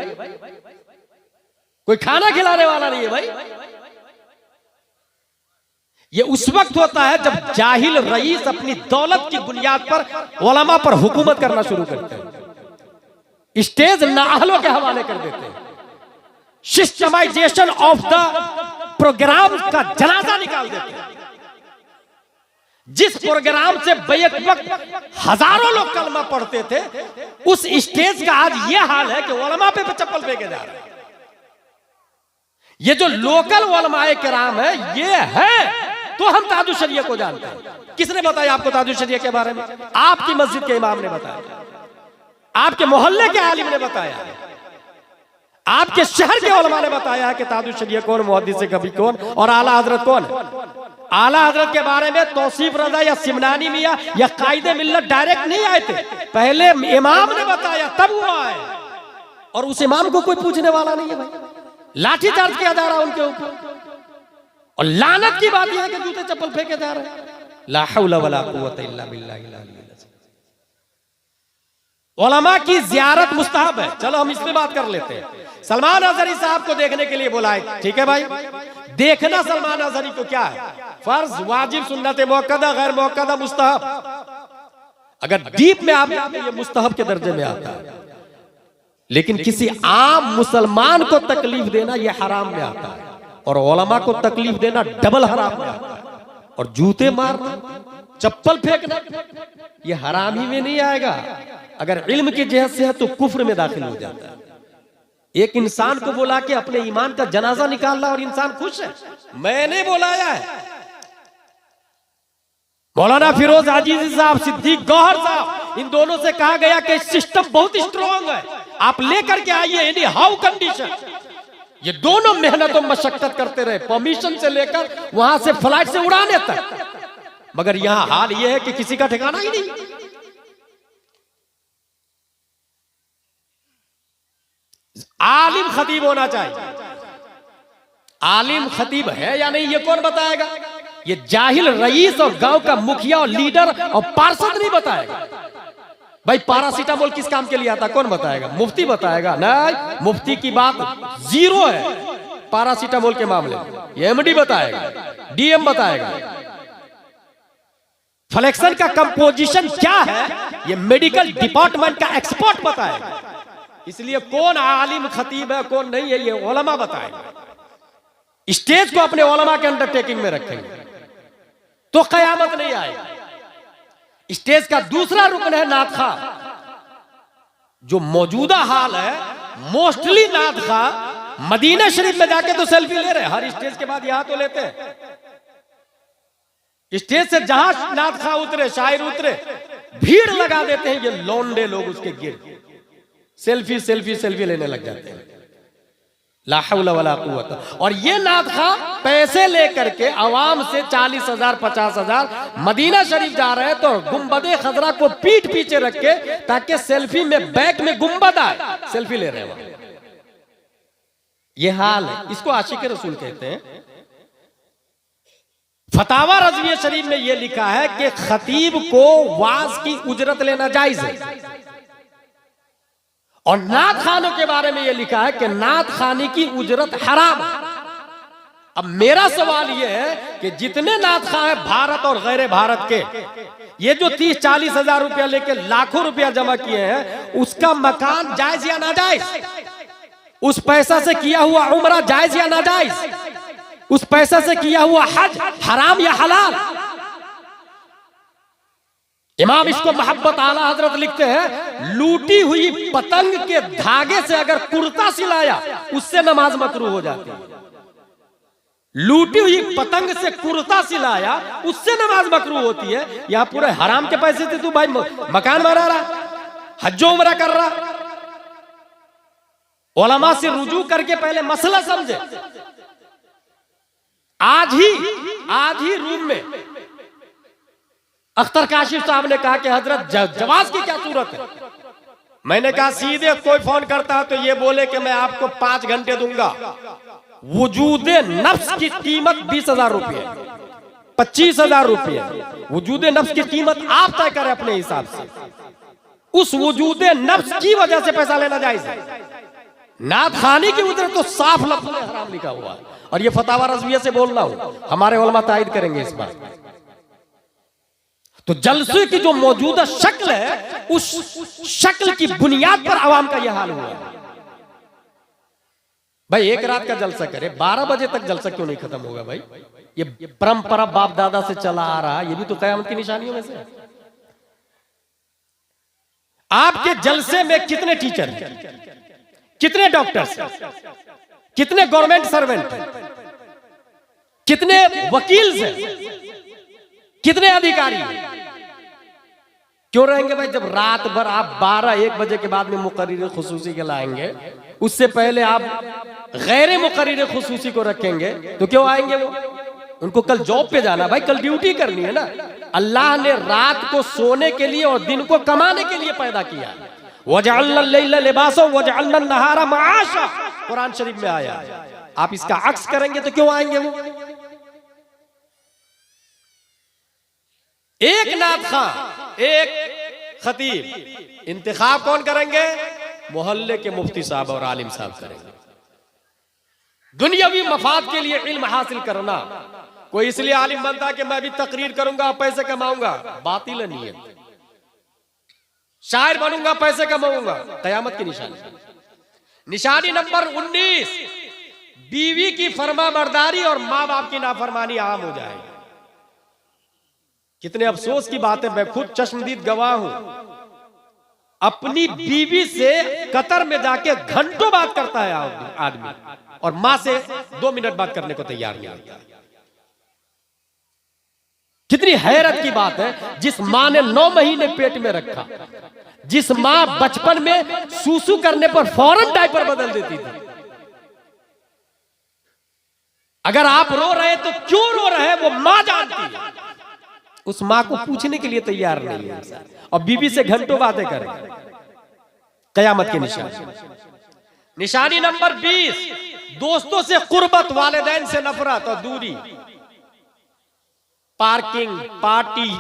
कोई खाना खिलाने वाला नहीं है भाई। ये उस वक्त होता है जब जाहिल रईस अपनी दौलत की बुनियाद पर उलमा पर हुकूमत करना शुरू करते हैं, स्टेज नाअहलों के हवाले कर देते हैं, सिस्टमाइजेशन ऑफ द प्रोग्राम का जनाजा निकाल देते हैं। जिस प्रोग्राम से बैक वक्त हजारों लोग कलमा पढ़ते थे, उस स्टेज का आज यह हाल है कि उलमा पे चप्पल फेंके जा रहे हैं। ये जो लोकल उलमाए किराम है, ये है तो हम ताजुश शरिया को जानते हैं। किसने बताया आपको ताजुश शरिया के बारे में? आपकी मस्जिद के इमाम ने बताया, आपके मोहल्ले के आलिम ने बताया, आपके शहर के उलमा ने बताया कि ताजुश शरिया कौन, मुहद्दिस कभी कौन, और आला हजरत कौन। आला हजरत के बारे में तौसीफ रजा या सिमनानी मियां या कायदे मिल्लत डायरेक्ट नहीं आए थे, पहले इमाम ने बताया तब वो आए, और उस इमाम को कोई पूछने वाला नहीं है भाई। लाठी चार्ज किया जा रहा है उनके ऊपर, और लानत की बात यह है कि जूते चप्पल फेंके जा रहे हैं। ला हौला वला कुव्वता इल्ला बिल्लाहिल अलील अज़ीम। उलमा की ज़ियारत मुस्तहब है। चलो हम इस पे बात कर लेते हैं। सलमान अजहरी साहब को देखने के लिए बुलाए, ठीक है भाई। देखना सलमान अजहरी को क्या है? फर्ज, वाजिब, सुन्नत, मुअक्कदा, गैर मुअक्कदा, मुस्तहब। अगर डीप में आप ये मुस्तहब के दर्जे में आता है, लेकिन किसी आम मुसलमान को तकलीफ देना यह हराम में आता है, और उलमा को तकलीफ देना डबल हराम में आता है। और जूते मारना, चप्पल फेंकना, यह हरामी में नहीं आएगा। अगर इल्म की जहत से है तो कुफ्र में दाखिल हो जाता है। एक इंसान को बुला के अपने ईमान का जनाजा निकालना और इंसान खुश है, मैंने बुलाया है। मौलाना फिरोज आजीजी साहब, सिद्दीक गौहर साहब, इन दोनों से कहा गया कि सिस्टम बहुत स्ट्रॉन्ग है, आप लेकर के आइए एनी हाउ कंडीशन। ये दोनों मेहनत और मशक्कत करते रहे, परमिशन से लेकर वहां से फ्लाइट से उड़ाने तक, मगर यहां हाल यह है कि किसी का ठिकाना ही नहीं। आलिम खतीब होना चाहिए। आलिम खतीब है या नहीं ये कौन बताएगा? ये जाहिल रईस और गांव का मुखिया और लीडर और पार्षद नहीं बताएगा। भाई पैरासीटामोल किस काम के लिए आता, कौन बताएगा? मुफ्ती बताएगा। नहीं, मुफ्ती की बात जीरो है पैरासीटामोल के मामले में। ये एमडी बताएगा, डीएम बताएगा। फ्लेक्शन का कंपोजिशन क्या है ये मेडिकल डिपार्टमेंट का एक्सपर्ट बताएगा। इसलिए कौन आलिम खतीब है कौन नहीं है ये उलमा बताएगा। स्टेज को अपने उलमा के अंडरटेकिंग में रखेंगे तो कयामत नहीं आएगी। स्टेज का दूसरा रुकन है नात खा। जो मौजूदा हाल है, मोस्टली नात खा मदीना शरीफ में जाके तो सेल्फी ले रहे, हर स्टेज के बाद यहां तो लेते हैं। स्टेज से जहां नात खा उतरे, शायर उतरे, भीड़ लगा देते हैं ये लौंडे लोग, उसके गिर सेल्फी सेल्फी सेल्फी लेने लग जाते हैं। ला हौला वला कुव्वता। और ये नात खा पैसे लेकर के आवाम से 40,000 50,000 मदीना शरीफ जा रहे हैं, तो गुंबदे खजरा को पीठ पीछे रख के ताकि सेल्फी में बैक में गुंबद आए, सेल्फी ले रहे हैं। ये हाल है, इसको आशिक रसूल कहते हैं। फतावा रज़विया शरीफ में यह लिखा है कि खतीब को वाज की उजरत लेना जायज है। और नात खानों के बारे में यह लिखा है कि नात खानी की उजरत हराम है। अब मेरा सवाल यह है कि जितने नात खां हैं भारत और गैर भारत के, ये जो 30-40 हजार रुपया लेके लाखों रुपया जमा किए हैं, उसका मकान जायज या नाजायज? उस पैसा से किया हुआ उम्रा जायज या नाजायज? उस पैसा से किया हुआ हज हराम या हलाल? इमाम इसको मोहब्बत आला हजरत लिखते हैं, लूटी हुई पतंग के धागे से अगर कुर्ता सिलाया उससे नमाज मकरूह हो जाती है। लूटी हुई पतंग से कुर्ता सिलाया उससे नमाज मकरूह होती है। यहां पूरे हराम के पैसे से तू भाई मकान बना रहा, हज्जो उमरा कर रहा। उलमा से रुजू करके पहले मसला समझे। आज ही रूम में अख्तर काशिफ साहब ने कहा कि हजरत जवाज की क्या सूरत है? मैंने कहा सीधे कोई फोन करता है तो ये बोले कि मैं आपको 5 घंटे दूंगा। वजूदे नफ्स की कीमत 20,000 रुपये, 25,000 रुपये। वजूदे नफ्स की कीमत आप तय करें अपने हिसाब से। उस वजूदे नफ्स की वजह से पैसा लेना जायज है। नात खानी की उजरत तो साफ लफ्ज़ में हराम लिखा हुआ है। और ये फतावा रज़विया से बोल रहा हूं, हमारे उलमा तायद करेंगे इस बात। तो जलसे की जो मौजूदा शक्ल है, उस शक्ल की बुनियाद पर आवाम का यह हाल हुआ है। भाई एक रात का जलसा करे, 12 बजे तक जलसा क्यों नहीं खत्म होगा? भाई ये परंपरा बाप दादा से चला आ रहा, ये भी तो कयामत की निशानियों में से है। आपके जलसे में कितने टीचर हैं, कितने डॉक्टर्स, कितने गवर्नमेंट सर्वेंट, कितने वकील हैं, कितने अधिकारी क्यों रहेंगे? भाई जब रात भर आप 12-1 बजे के बाद में मुकर्रिर खुसूसी के लाएंगे, उससे पहले आप गैर मुकर्रिर खुसूसी को रखेंगे, तो क्यों आएंगे वो? उनको कल जॉब पे जाना, भाई कल ड्यूटी करनी है ना। अल्लाह ने रात को सोने के लिए और दिन को कमाने के लिए पैदा किया। वजअलना लैला लिबासा वजअलना नहारा मआशा, कुरान शरीफ में आया। आप इसका अक्स करेंगे तो क्यों आएंगे वो? एक नात खां, एक खतीब, इंतखाब कौन करेंगे? मोहल्ले के मुफ्ती साहब और आलिम साहब करेंगे। दुनियावी मफाद के लिए इल्म हासिल करना, कोई इसलिए आलिम बनता है कि मैं भी तकरीर करूंगा पैसे कमाऊंगा, बातिल नीयत। शायर बनूंगा पैसे कमाऊंगा, कयामत की निशानी। निशानी नंबर 19, बीवी की फरमाबरदारी और माँ बाप की नाफरमानी आम हो जाएगी। कितने अफसोस की बात है, मैं खुद चश्मदीद गवाह हूं। अपनी बीवी से कतर में जाके घंटों बात करता है आदमी, और मां से 2 मिनट बात करने को तैयार नहीं होता। कितनी हैरत की बात है, जिस मां ने 9 महीने पेट में रखा, जिस मां बचपन में सूसू करने पर फौरन डायपर बदल देती थी, अगर आप रो रहे तो क्यों रो रहे वो मां जानती है। उस मां को पूछने के लिए तैयार नहीं है, और बीवी से घंटों बातें करें। कयामत की निशानी। निशानी नंबर 20, दोस्तों से कुर्बत, वालिदैन से नफरत और दूरी। पार्किंग, पार्टी,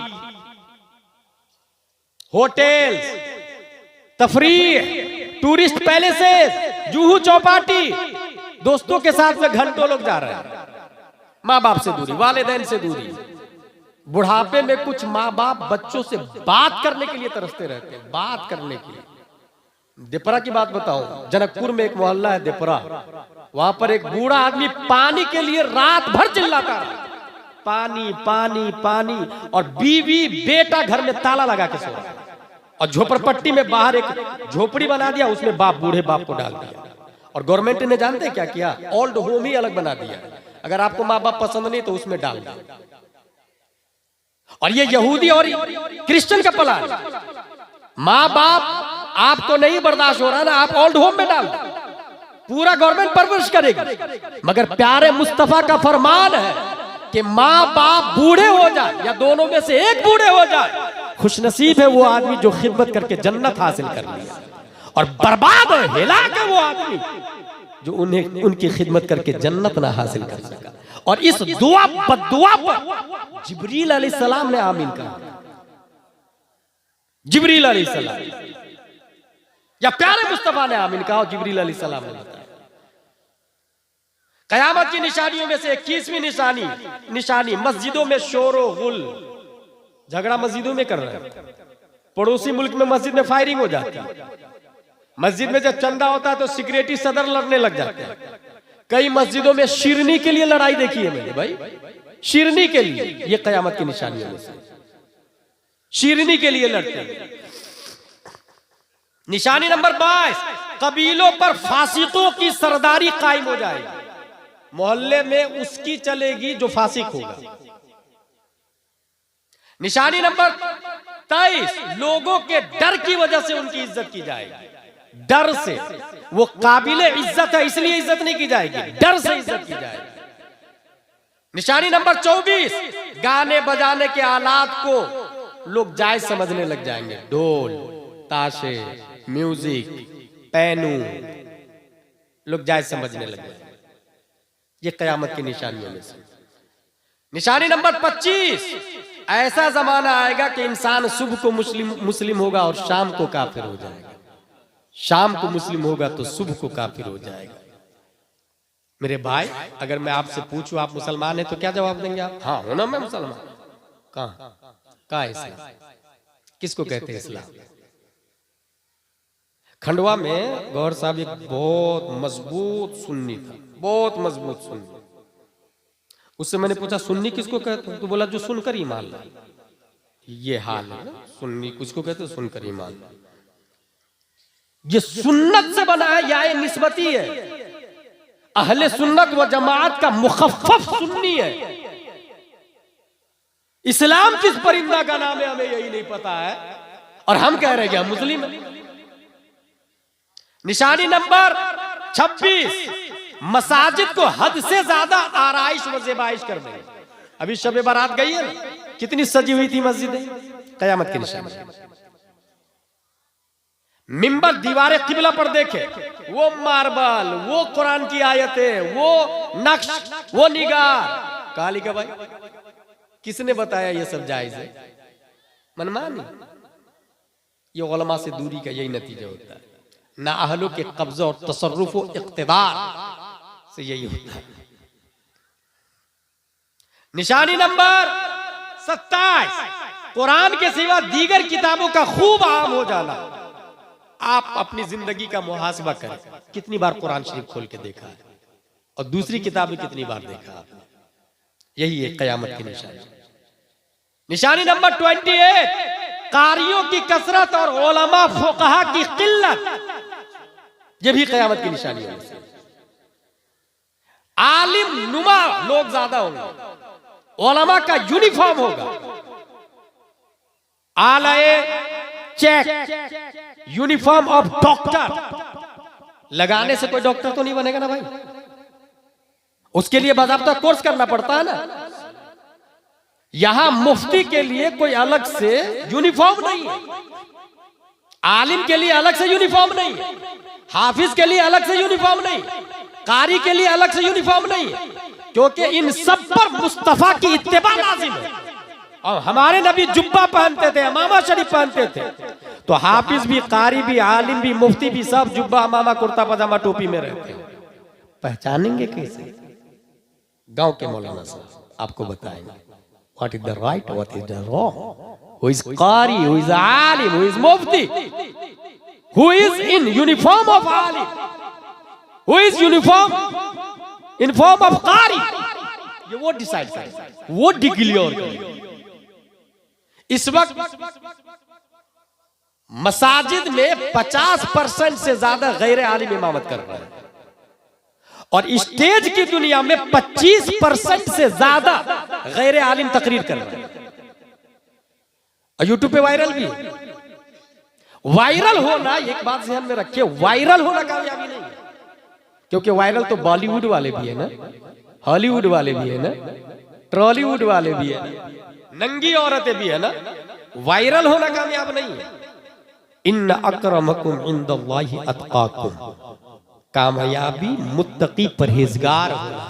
होटल्स, तफरीह, टूरिस्ट पैलेसेस, जुहू चौपाटी, दोस्तों के साथ में घंटों लोग जा रहे हैं। माँ बाप से दूरी, वालिदैन से दूरी। बुढ़ापे में कुछ माँ बाप बच्चों से बात करने के लिए तरसते रहते हैं, बात करने के लिए। देपरा की बात बताऊं, जनकपुर में एक मोहल्ला है देपरा, वहां पर एक बूढ़ा आदमी पानी के लिए रात भर चिल्लाता है, पानी पानी पानी, और बीवी बेटा घर में ताला लगा के सो रहा है। और झोपड़पट्टी में बाहर एक झोपड़ी बना दिया, उसमें बाप, बूढ़े बाप को डाल दिया। और गवर्नमेंट ने जानते क्या किया? ओल्ड होम ही अलग बना दिया। अगर आपको माँ बाप पसंद नहीं तो उसमें डाल दिया। और ये यहूदी और क्रिश्चियन का प्लान, माँ बाप आपको नहीं बर्दाश्त हो रहा ना, आप ओल्ड होम में डाल, पूरा गवर्नमेंट परवरिश करेगी। मगर प्यारे मुस्तफा का फरमान है कि माँ बाप बूढ़े हो जाए या दोनों में से एक बूढ़े हो जाए, खुशनसीब है वो आदमी जो खिदमत करके जन्नत हासिल कर लिया, और बर्बाद है, हिलाक है वो आदमी जो उन्हें उनकी खिदमत करके जन्नत ना हासिल कर सका। और इस दुआ बद्दुआ पर जिब्रील अलैहिस्सलाम ने आमीन कहा। जिब्रील अलैहिस्सलाम या प्यारे मुस्तफा ने आमीन कहा, जिब्रील अलैहिस्सलाम ने बताया। कयामत की निशानियों में से 21वीं निशानी मस्जिदों में शोरो गुल, झगड़ा मस्जिदों में कर रहे हैं। पड़ोसी मुल्क में मस्जिद में फायरिंग हो जाती है। मस्जिद में जब चंदा होता है तो सिक्योरिटी सदर लड़ने लग जाते हैं। कई मस्जिदों में शिरनी के लिए लड़ाई देखी है मैंने भाई, शिरनी के लिए। ये कयामत की निशानियों में से शिरनी के लिए लड़ते हैं। निशानी नंबर 22, कबीलों पर फासिकों की सरदारी कायम हो जाएगी। मोहल्ले में उसकी चलेगी जो फासिक होगा। निशानी नंबर 23, लोगों के डर की वजह से उनकी इज्जत की जाएगी। डर से, वो काबिले इज्जत है इसलिए इज्जत नहीं की जाएगी, डर से इज्जत की जाएगी। निशानी नंबर 24, गाने बजाने के आलात को लोग जायज समझने लग जाएंगे। ढोल, ताशे, म्यूजिक, पैनू, लोग जायज समझने लग जाएंगे। ये कयामत की निशानियों में से। निशानी नंबर 25, ऐसा जमाना आएगा कि इंसान सुबह को मुस्लिम होगा और शाम को काफिर हो जाएगा। शाम को मुस्लिम होगा तो सुबह को काफिर हो जाएगा। मेरे भाई, अगर मैं आपसे पूछूं आप मुसलमान हैं तो क्या जवाब देंगे आप? हाँ हो ना, मैं मुसलमान। कहाँ इस्लाम? किसको कहते हैं इस्लाम? खंडवा में गौर साहब एक बहुत मजबूत सुन्नी था, बहुत मजबूत सुन्नी। उससे मैंने पूछा सुन्नी किसको कहते हैं? तो बोला जो सुनकर ईमान लाए। ये हाल है ना, सुन्नी किसको कहते हैं? सुनकर ईमान लाए। ये सुन्नत से बना है या ये निस्बती है? अहले सुन्नत व जमात का मुखफ़फ़ सुन्नी है। इस्लाम किस परिंदा का नाम है हमें यही नहीं पता है, और हम कह रहे हैं कि हम मुस्लिम हैं। निशानी नंबर 26, मसाजिद को हद से ज्यादा आराइश व ज़ेबाइश कर देंगे। अभी शब बारात गई है ना, कितनी सजी हुई थी मस्जिदें। कयामत की निशानी। मिंबर दीवारें किबला पर देखे, वो मार्बल, वो कुरान की आयतें, वो नक्श, वो निगार। काली का भाई किसने बताया ये सब जायज है? मनमानी। ये उलमा से दूरी का यही नतीजा होता है। ना अहलों के कब्जा और तसर्रुफ और इक़्तिदार से यही होता है। निशानी नंबर 27, कुरान के सिवा दीगर किताबों का खूब आम हो जाना। आप अपनी जिंदगी का मुहासबा करें, कितनी बार कुरान शरीफ खोल के देखा है और दूसरी किताबें कितनी बार देखा आपने? यही है कयामत की निशानी। निशानी नंबर 28, कारियों की कसरत और उलमा फुक़हा की किल्लत। यह भी कयामत की निशानी है। आलिम नुमा लोग ज्यादा होंगे, उलमा का यूनिफॉर्म होगा। आलाए चेक, यूनिफॉर्म ऑफ डॉक्टर। लगाने से कोई डॉक्टर तो नहीं बनेगा ना भाई, उसके लिए बाकायदा कोर्स करना पड़ता है ना। यहां मुफ्ती के लिए कोई अलग से यूनिफॉर्म नहीं है, आलिम के लिए अलग से यूनिफॉर्म नहीं है, हाफिज के लिए अलग से यूनिफॉर्म नहीं, कारी के लिए अलग से यूनिफॉर्म नहीं है, क्योंकि इन सब पर मुस्तफा की इत्तिबा लाजिम है। और हमारे नबी जुब्बा पहनते थे, अमामा शरीफ पहनते थे, तो हाफिज भी, कारी भी, आलिम भी, मुफ्ती भी सब जुब्बा, अमामा, कुर्ता पजामा, टोपी में रहते हैं। पहचानेंगे कैसे? गांव के मौलाना साहब आपको बताएंगे what is the right, what is the wrong, who is qari, who is alim, who is mufti, who is in uniform of alim, who is uniform in form of qari। ये वो डिसाइड करें, वो declare करें। इस वक्त मसाजिद में 50% से ज्यादा गैर आलिम इमामत कर रहे हैं, और स्टेज की दुनिया में 25% से ज्यादा गैर आलिम तकरीर कर रहे हैं। और यूट्यूब पे वायरल भी है। वायरल होना, एक बात ध्यान में रखिए, वायरल होना कामयाबी नहीं है, क्योंकि वायरल तो बॉलीवुड वाले भी है ना, हॉलीवुड वाले भी है ना, ट्रॉलीवुड वाले भी है, नंगी औरतें भी है ना। वायरल होना कामयाब नहीं है। इन्न अक्रमकुम इंदल्लाहि अत्काकुम, कामयाबी मुत्तकी परहेजगार होना।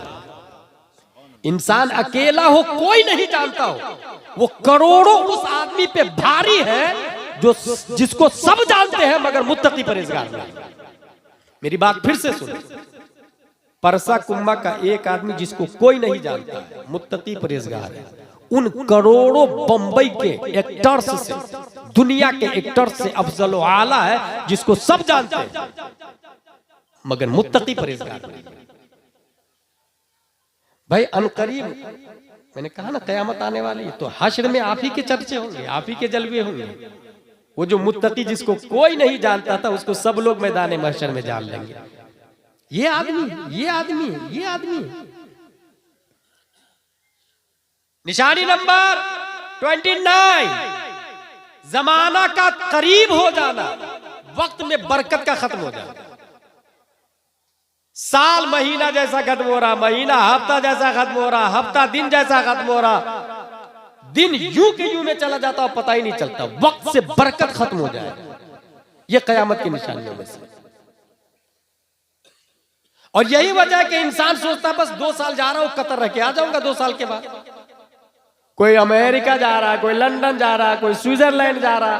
इंसान अकेला हो कोई नहीं जानता हो, वो करोड़ों उस आदमी पे भारी है जो जिसको सब जानते हैं मगर मुत्तकी परहेजगार नहीं। मेरी बात फिर से सुनो, परसा कुम्मा का एक आदमी जिसको कोई नहीं जानता है, मुत्तकी परहेजगार है, उन करोड़ों बंबई के एक्टर्स से, दुनिया के एक्टर्स से अफजल आला है जिसको सब जानते हैं मगर मुत्तकी परहेजगार नहीं। भाई अनकरीब मैंने कहा ना कयामत आने वाली है, तो हश्र में आप ही के चर्चे होंगे, आप ही के जलवे होंगे। वो जो मुत्तकी जिसको कोई नहीं जानता था उसको सब लोग मैदान महशर में जान लेंगे। ये आदमी, ये आदमी, ये आदमी। निशानी नंबर 29, जमाना का करीब हो जाना, वक्त में बरकत का खत्म हो जाना। साल महीना जैसा खत्म हो रहा, महीना हफ्ता जैसा खत्म हो रहा, हफ्ता दिन जैसा खत्म हो रहा, दिन यूं के यूं में चला जाता और पता ही नहीं चलता, वक्त से बरकत खत्म हो जाए। ये कयामत की निशानियों में से। और यही वजह है कि इंसान सोचता बस 2 साल जा रहा हूं, कतर रह के आ जाऊंगा 2 साल के बाद। कोई अमेरिका जा रहा, कोई लंदन जा रहा, कोई स्विट्जरलैंड जा रहा।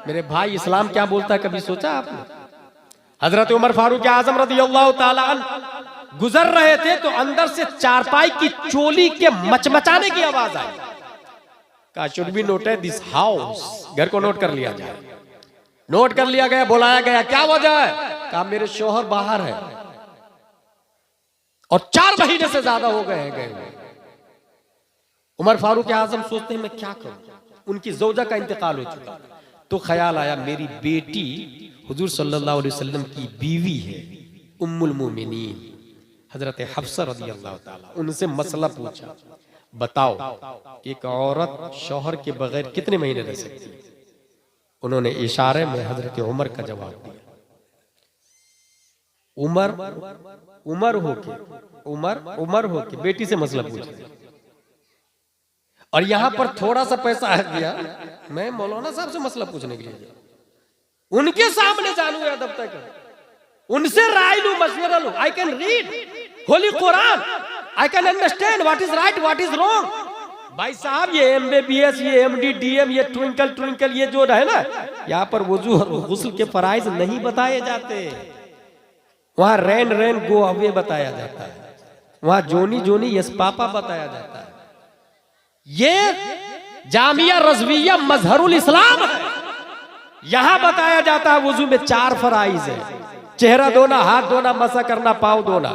मेरे भाई इस्लाम क्या बोलता है, कभी सोचा आपने? हजरत उमर फारूक आजम रज़ियल्लाहु ताला अन्हु गुजर रहे थे तो अंदर से चारपाई की चोली के मचमचाने की आवाज आई। कहा should be noted this house, घर को नोट कर लिया जाए। नोट कर लिया गया, बुलाया गया, क्या वजह है? कहा मेरे शोहर बाहर है और 4 महीने से ज्यादा हो गए हैं। उमर फारूक आजम सोचते हैं मैं क्या करूं, उनकी ज़ौजा का इंतकाल हो चुका। तो ख्याल आया मेरी बेटी हुजूर सल्लल्लाहु अलैहि वसल्लम की बीवी है, उम्मुल मोमिनीन हजरत हफ्सा रज़ियल्लाहु ताला, उनसे मसला पूछा, बताओ एक औरत शौहर के बगैर कितने महीने रह सकती है? उन्होंने इशारे में हजरत उमर का जवाब दिया। उमर होके बेटी से मसला पूछा। और यहां पर थोड़ा सा पैसा आ गया, मैं मौलाना साहब से मसला पूछने के लिए उनके सामने जानू अदब तक, उनसे राय लू, मशवरा लू। I can read Holi Quran, I can understand what is right what is wrong. भाई साहब ये MBBS, ये MD, DM, ये ट्विंकल ये जो है ना, यहाँ पर वुजू और गुस्ल के फराइज नहीं बताए जाते। वहां रेन गो अवे बताया जाता है, वहां जोनी यस पापा बताया जाता है। ये जामिया रज़विया मजहरुल इस्लाम है, यहां बताया जाता है वुजू में 4 फराइज है, चेहरा धोना, हाथ धोना, मसा करना, पाँव धोना।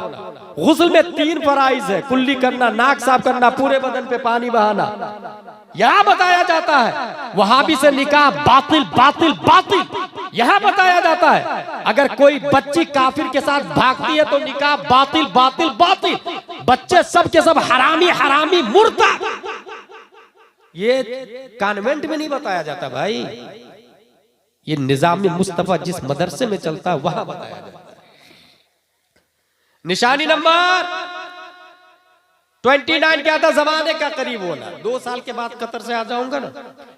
गुस्ल में 3 फराइज है, कुल्ली करना, नाक साफ करना, पूरे बदन पे पानी बहाना। यहां बताया जाता है वहाबी से निकाह बातिल बातिल बातिल, यहां बताया जाता है अगर कोई बच्ची काफिर के साथ भागती है तो निकाह बातिल बातिल बातिल, बच्चे सब के सब हरामी हरामी मुर्ता। ये कॉन्वेंट में नहीं बताया जाता भाई, ये निजाम मुस्तफा जिस मदरसे में चलता है वहां बताया जाता है। निशानी नंबर 29 क्या था? जमाने का करीब होना। 2 साल के बाद कतर से आ जाऊंगा ना।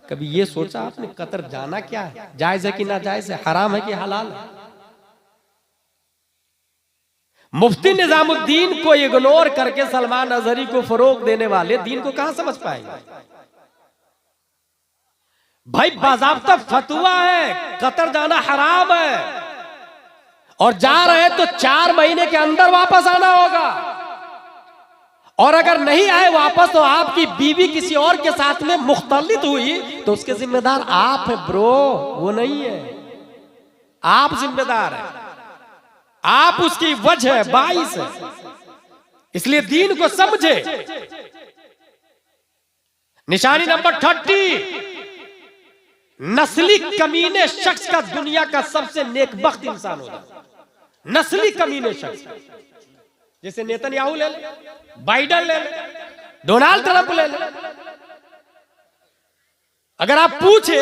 कभी ये सोचा आपने कतर जाना क्या है? जायज है कि ना जायज है, हराम है कि हलाल है? मुफ्ती निजामुद्दीन को इग्नोर करके सलमान अजहरी को फरोग देने वाले दीन को कहां समझ पाएंगे? भाई बाज़ाब्ता फतवा है कतर जाना हराम है, और जा रहे तो 4 महीने के अंदर वापस आना होगा। और अगर नहीं आए वापस तो आपकी बीवी किसी और के साथ में मुख्तलित हुई तो उसके जिम्मेदार आप हैं ब्रो, वो नहीं है। आप जिम्मेदार हैं, आप उसकी वजह है, बाइस है। इसलिए दीन को समझे। निशानी नंबर 30, नस्ली कमीने शख्स का दुनिया का सबसे नेकबख्त इंसान होगा। नस्ली कमीने शख्स, जैसे नेतन्याहू ले ले, बाइडन ले ले, डोनाल्ड ट्रंप ले ले। अगर आप पूछे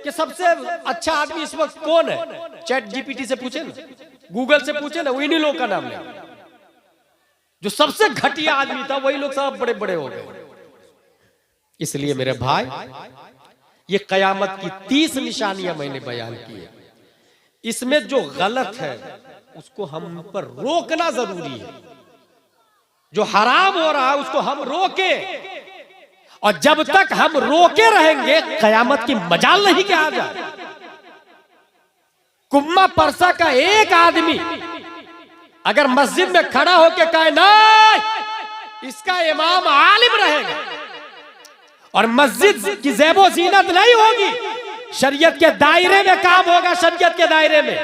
कि सबसे अच्छा आदमी इस वक्त कौन है, चैट जीपीटी से पूछे ना, गूगल से पूछे ना, इन्हीं लोगों का नाम ले। जो सबसे घटिया आदमी था वही लोग सब बड़े बड़े हो गए। इसलिए मेरे भाई ये कयामत की 30 निशानियां मैंने बयान की है। इसमें जो गलत है उसको हम पर रोकना जरूरी है। जो हराम हो रहा है उसको हम रोके, और जब तक हम रोके रहेंगे कयामत की मजाल नहीं कि आ जाए। कुम्मा परसा का एक आदमी अगर मस्जिद में खड़ा होकर कहे नहीं इसका इमाम आलिम रहेगा और मस्जिद की ज़ेबो ज़ीनत नहीं होगी, शरीयत के दायरे में काम होगा, शरीयत के दायरे में,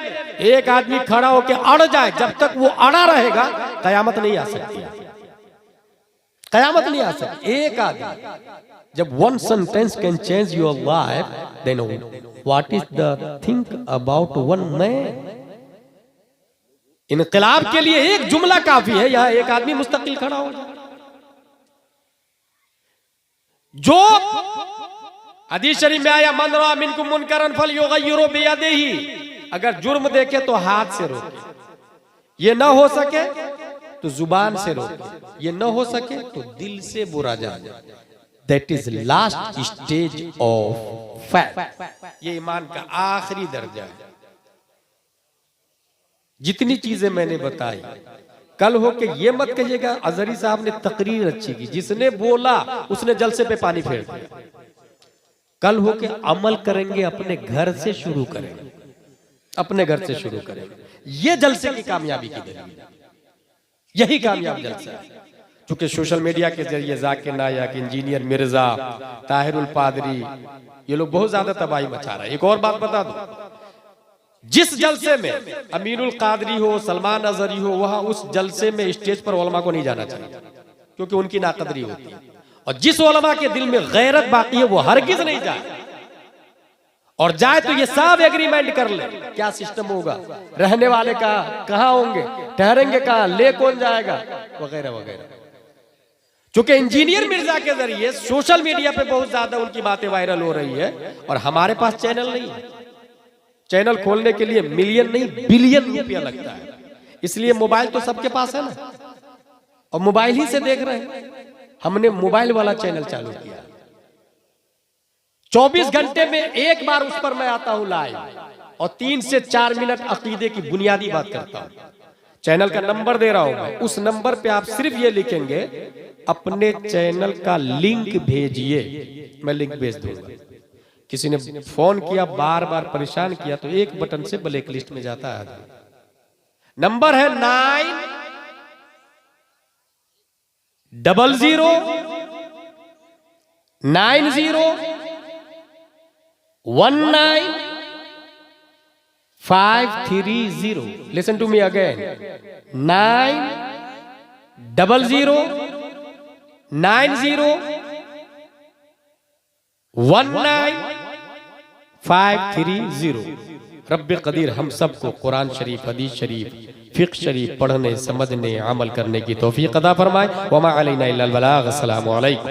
एक आदमी खड़ा होकर अड़ जाए, जब तक वो अड़ा रहेगा कयामत नहीं आ सकती, कयामत नहीं आ सकती। एक आदमी जब one sentence can change your life, then what is the think about one man. इनकलाब के लिए एक जुमला काफी है, यहां एक आदमी मुस्तकिल खड़ा हो जाए। जो हदीस शरीफ में आया, मन रा मिनकुम मुनकरन फलयुगय्यिरु बियदिही, अगर जुर्म देखे तो हाथ से रोके, ये ना हो सके तो जुबान से रोके, ये ना हो सके तो दिल से बुरा जाने। That is last stage of faith. ये ईमान का आखिरी दर्जा है। जितनी चीजें मैंने बताई, कल हो के ये मत कहिएगा अजहरी साहब ने तकरीर अच्छी की, जिसने बोला उसने जलसे पे पानी फेर दिया। कल हो के अमल करेंगे, अपने घर से शुरू करेंगे, अपने घर से शुरू करेंगे। ये जलसे की कामयाबी की दलील, यही कामयाब जलसा है। क्योंकि सोशल मीडिया के जरिए जाकिर नायक, इंजीनियर मिर्जा, ताहिरुल पादरी, ये लोग बहुत ज्यादा तबाही मचा रहे हैं। एक और बात बता दूं, जिस जलसे में अमीरुल कादरी हो, सलमान अजहरी हो, वहां उस जलसे में स्टेज पर उलमा को नहीं जाना चाहिए, क्योंकि उनकी नाकदरी होती है। और जिस उलमा के दिल में गैरत बाकी है वो हरगिज नहीं जाए, और जाए तो ये सब एग्रीमेंट कर ले। क्या सिस्टम होगा, रहने वाले कहाँ होंगे, ठहरेंगे कहाँ, ले कौन जाएगा, वगैरह वगैरह। क्योंकि इंजीनियर मिर्जा के जरिए सोशल मीडिया पे बहुत ज्यादा उनकी बातें वायरल हो रही है, और हमारे पास चैनल नहीं है। चैनल खोलने के लिए मिलियन नहीं बिलियन रुपया लगता है, इसलिए मोबाइल तो सबके पास है ना, और मोबाइल ही से देख रहे हैं। हमने मोबाइल वाला चैनल चालू किया, 24 घंटे में एक बार उस पर मैं आता हूं लाइव, और 3 से 4 मिनट अकीदे की बुनियादी बात करता हूं। चैनल का नंबर दे रहा हूं मैं, उस नंबर पे आप सिर्फ ये लिखेंगे अपने चैनल का लिंक भेजिए, मैं लिंक भेज दूंगा। किसी ने फोन किया, बार बार परेशान किया, तो एक बटन से ब्लैक लिस्ट में जाता है। नंबर है 900901950। Listen to me again, 900901950। रब्बे कदीर हम सबको कुरान शरीफ, हदीस शरीफ, फिक़्ह शरीफ पढ़ने, समझने, अमल करने की तौफीक अता फरमाए। वमा अलैना इल्लल बलाग। अस्सलामु अलैकुम।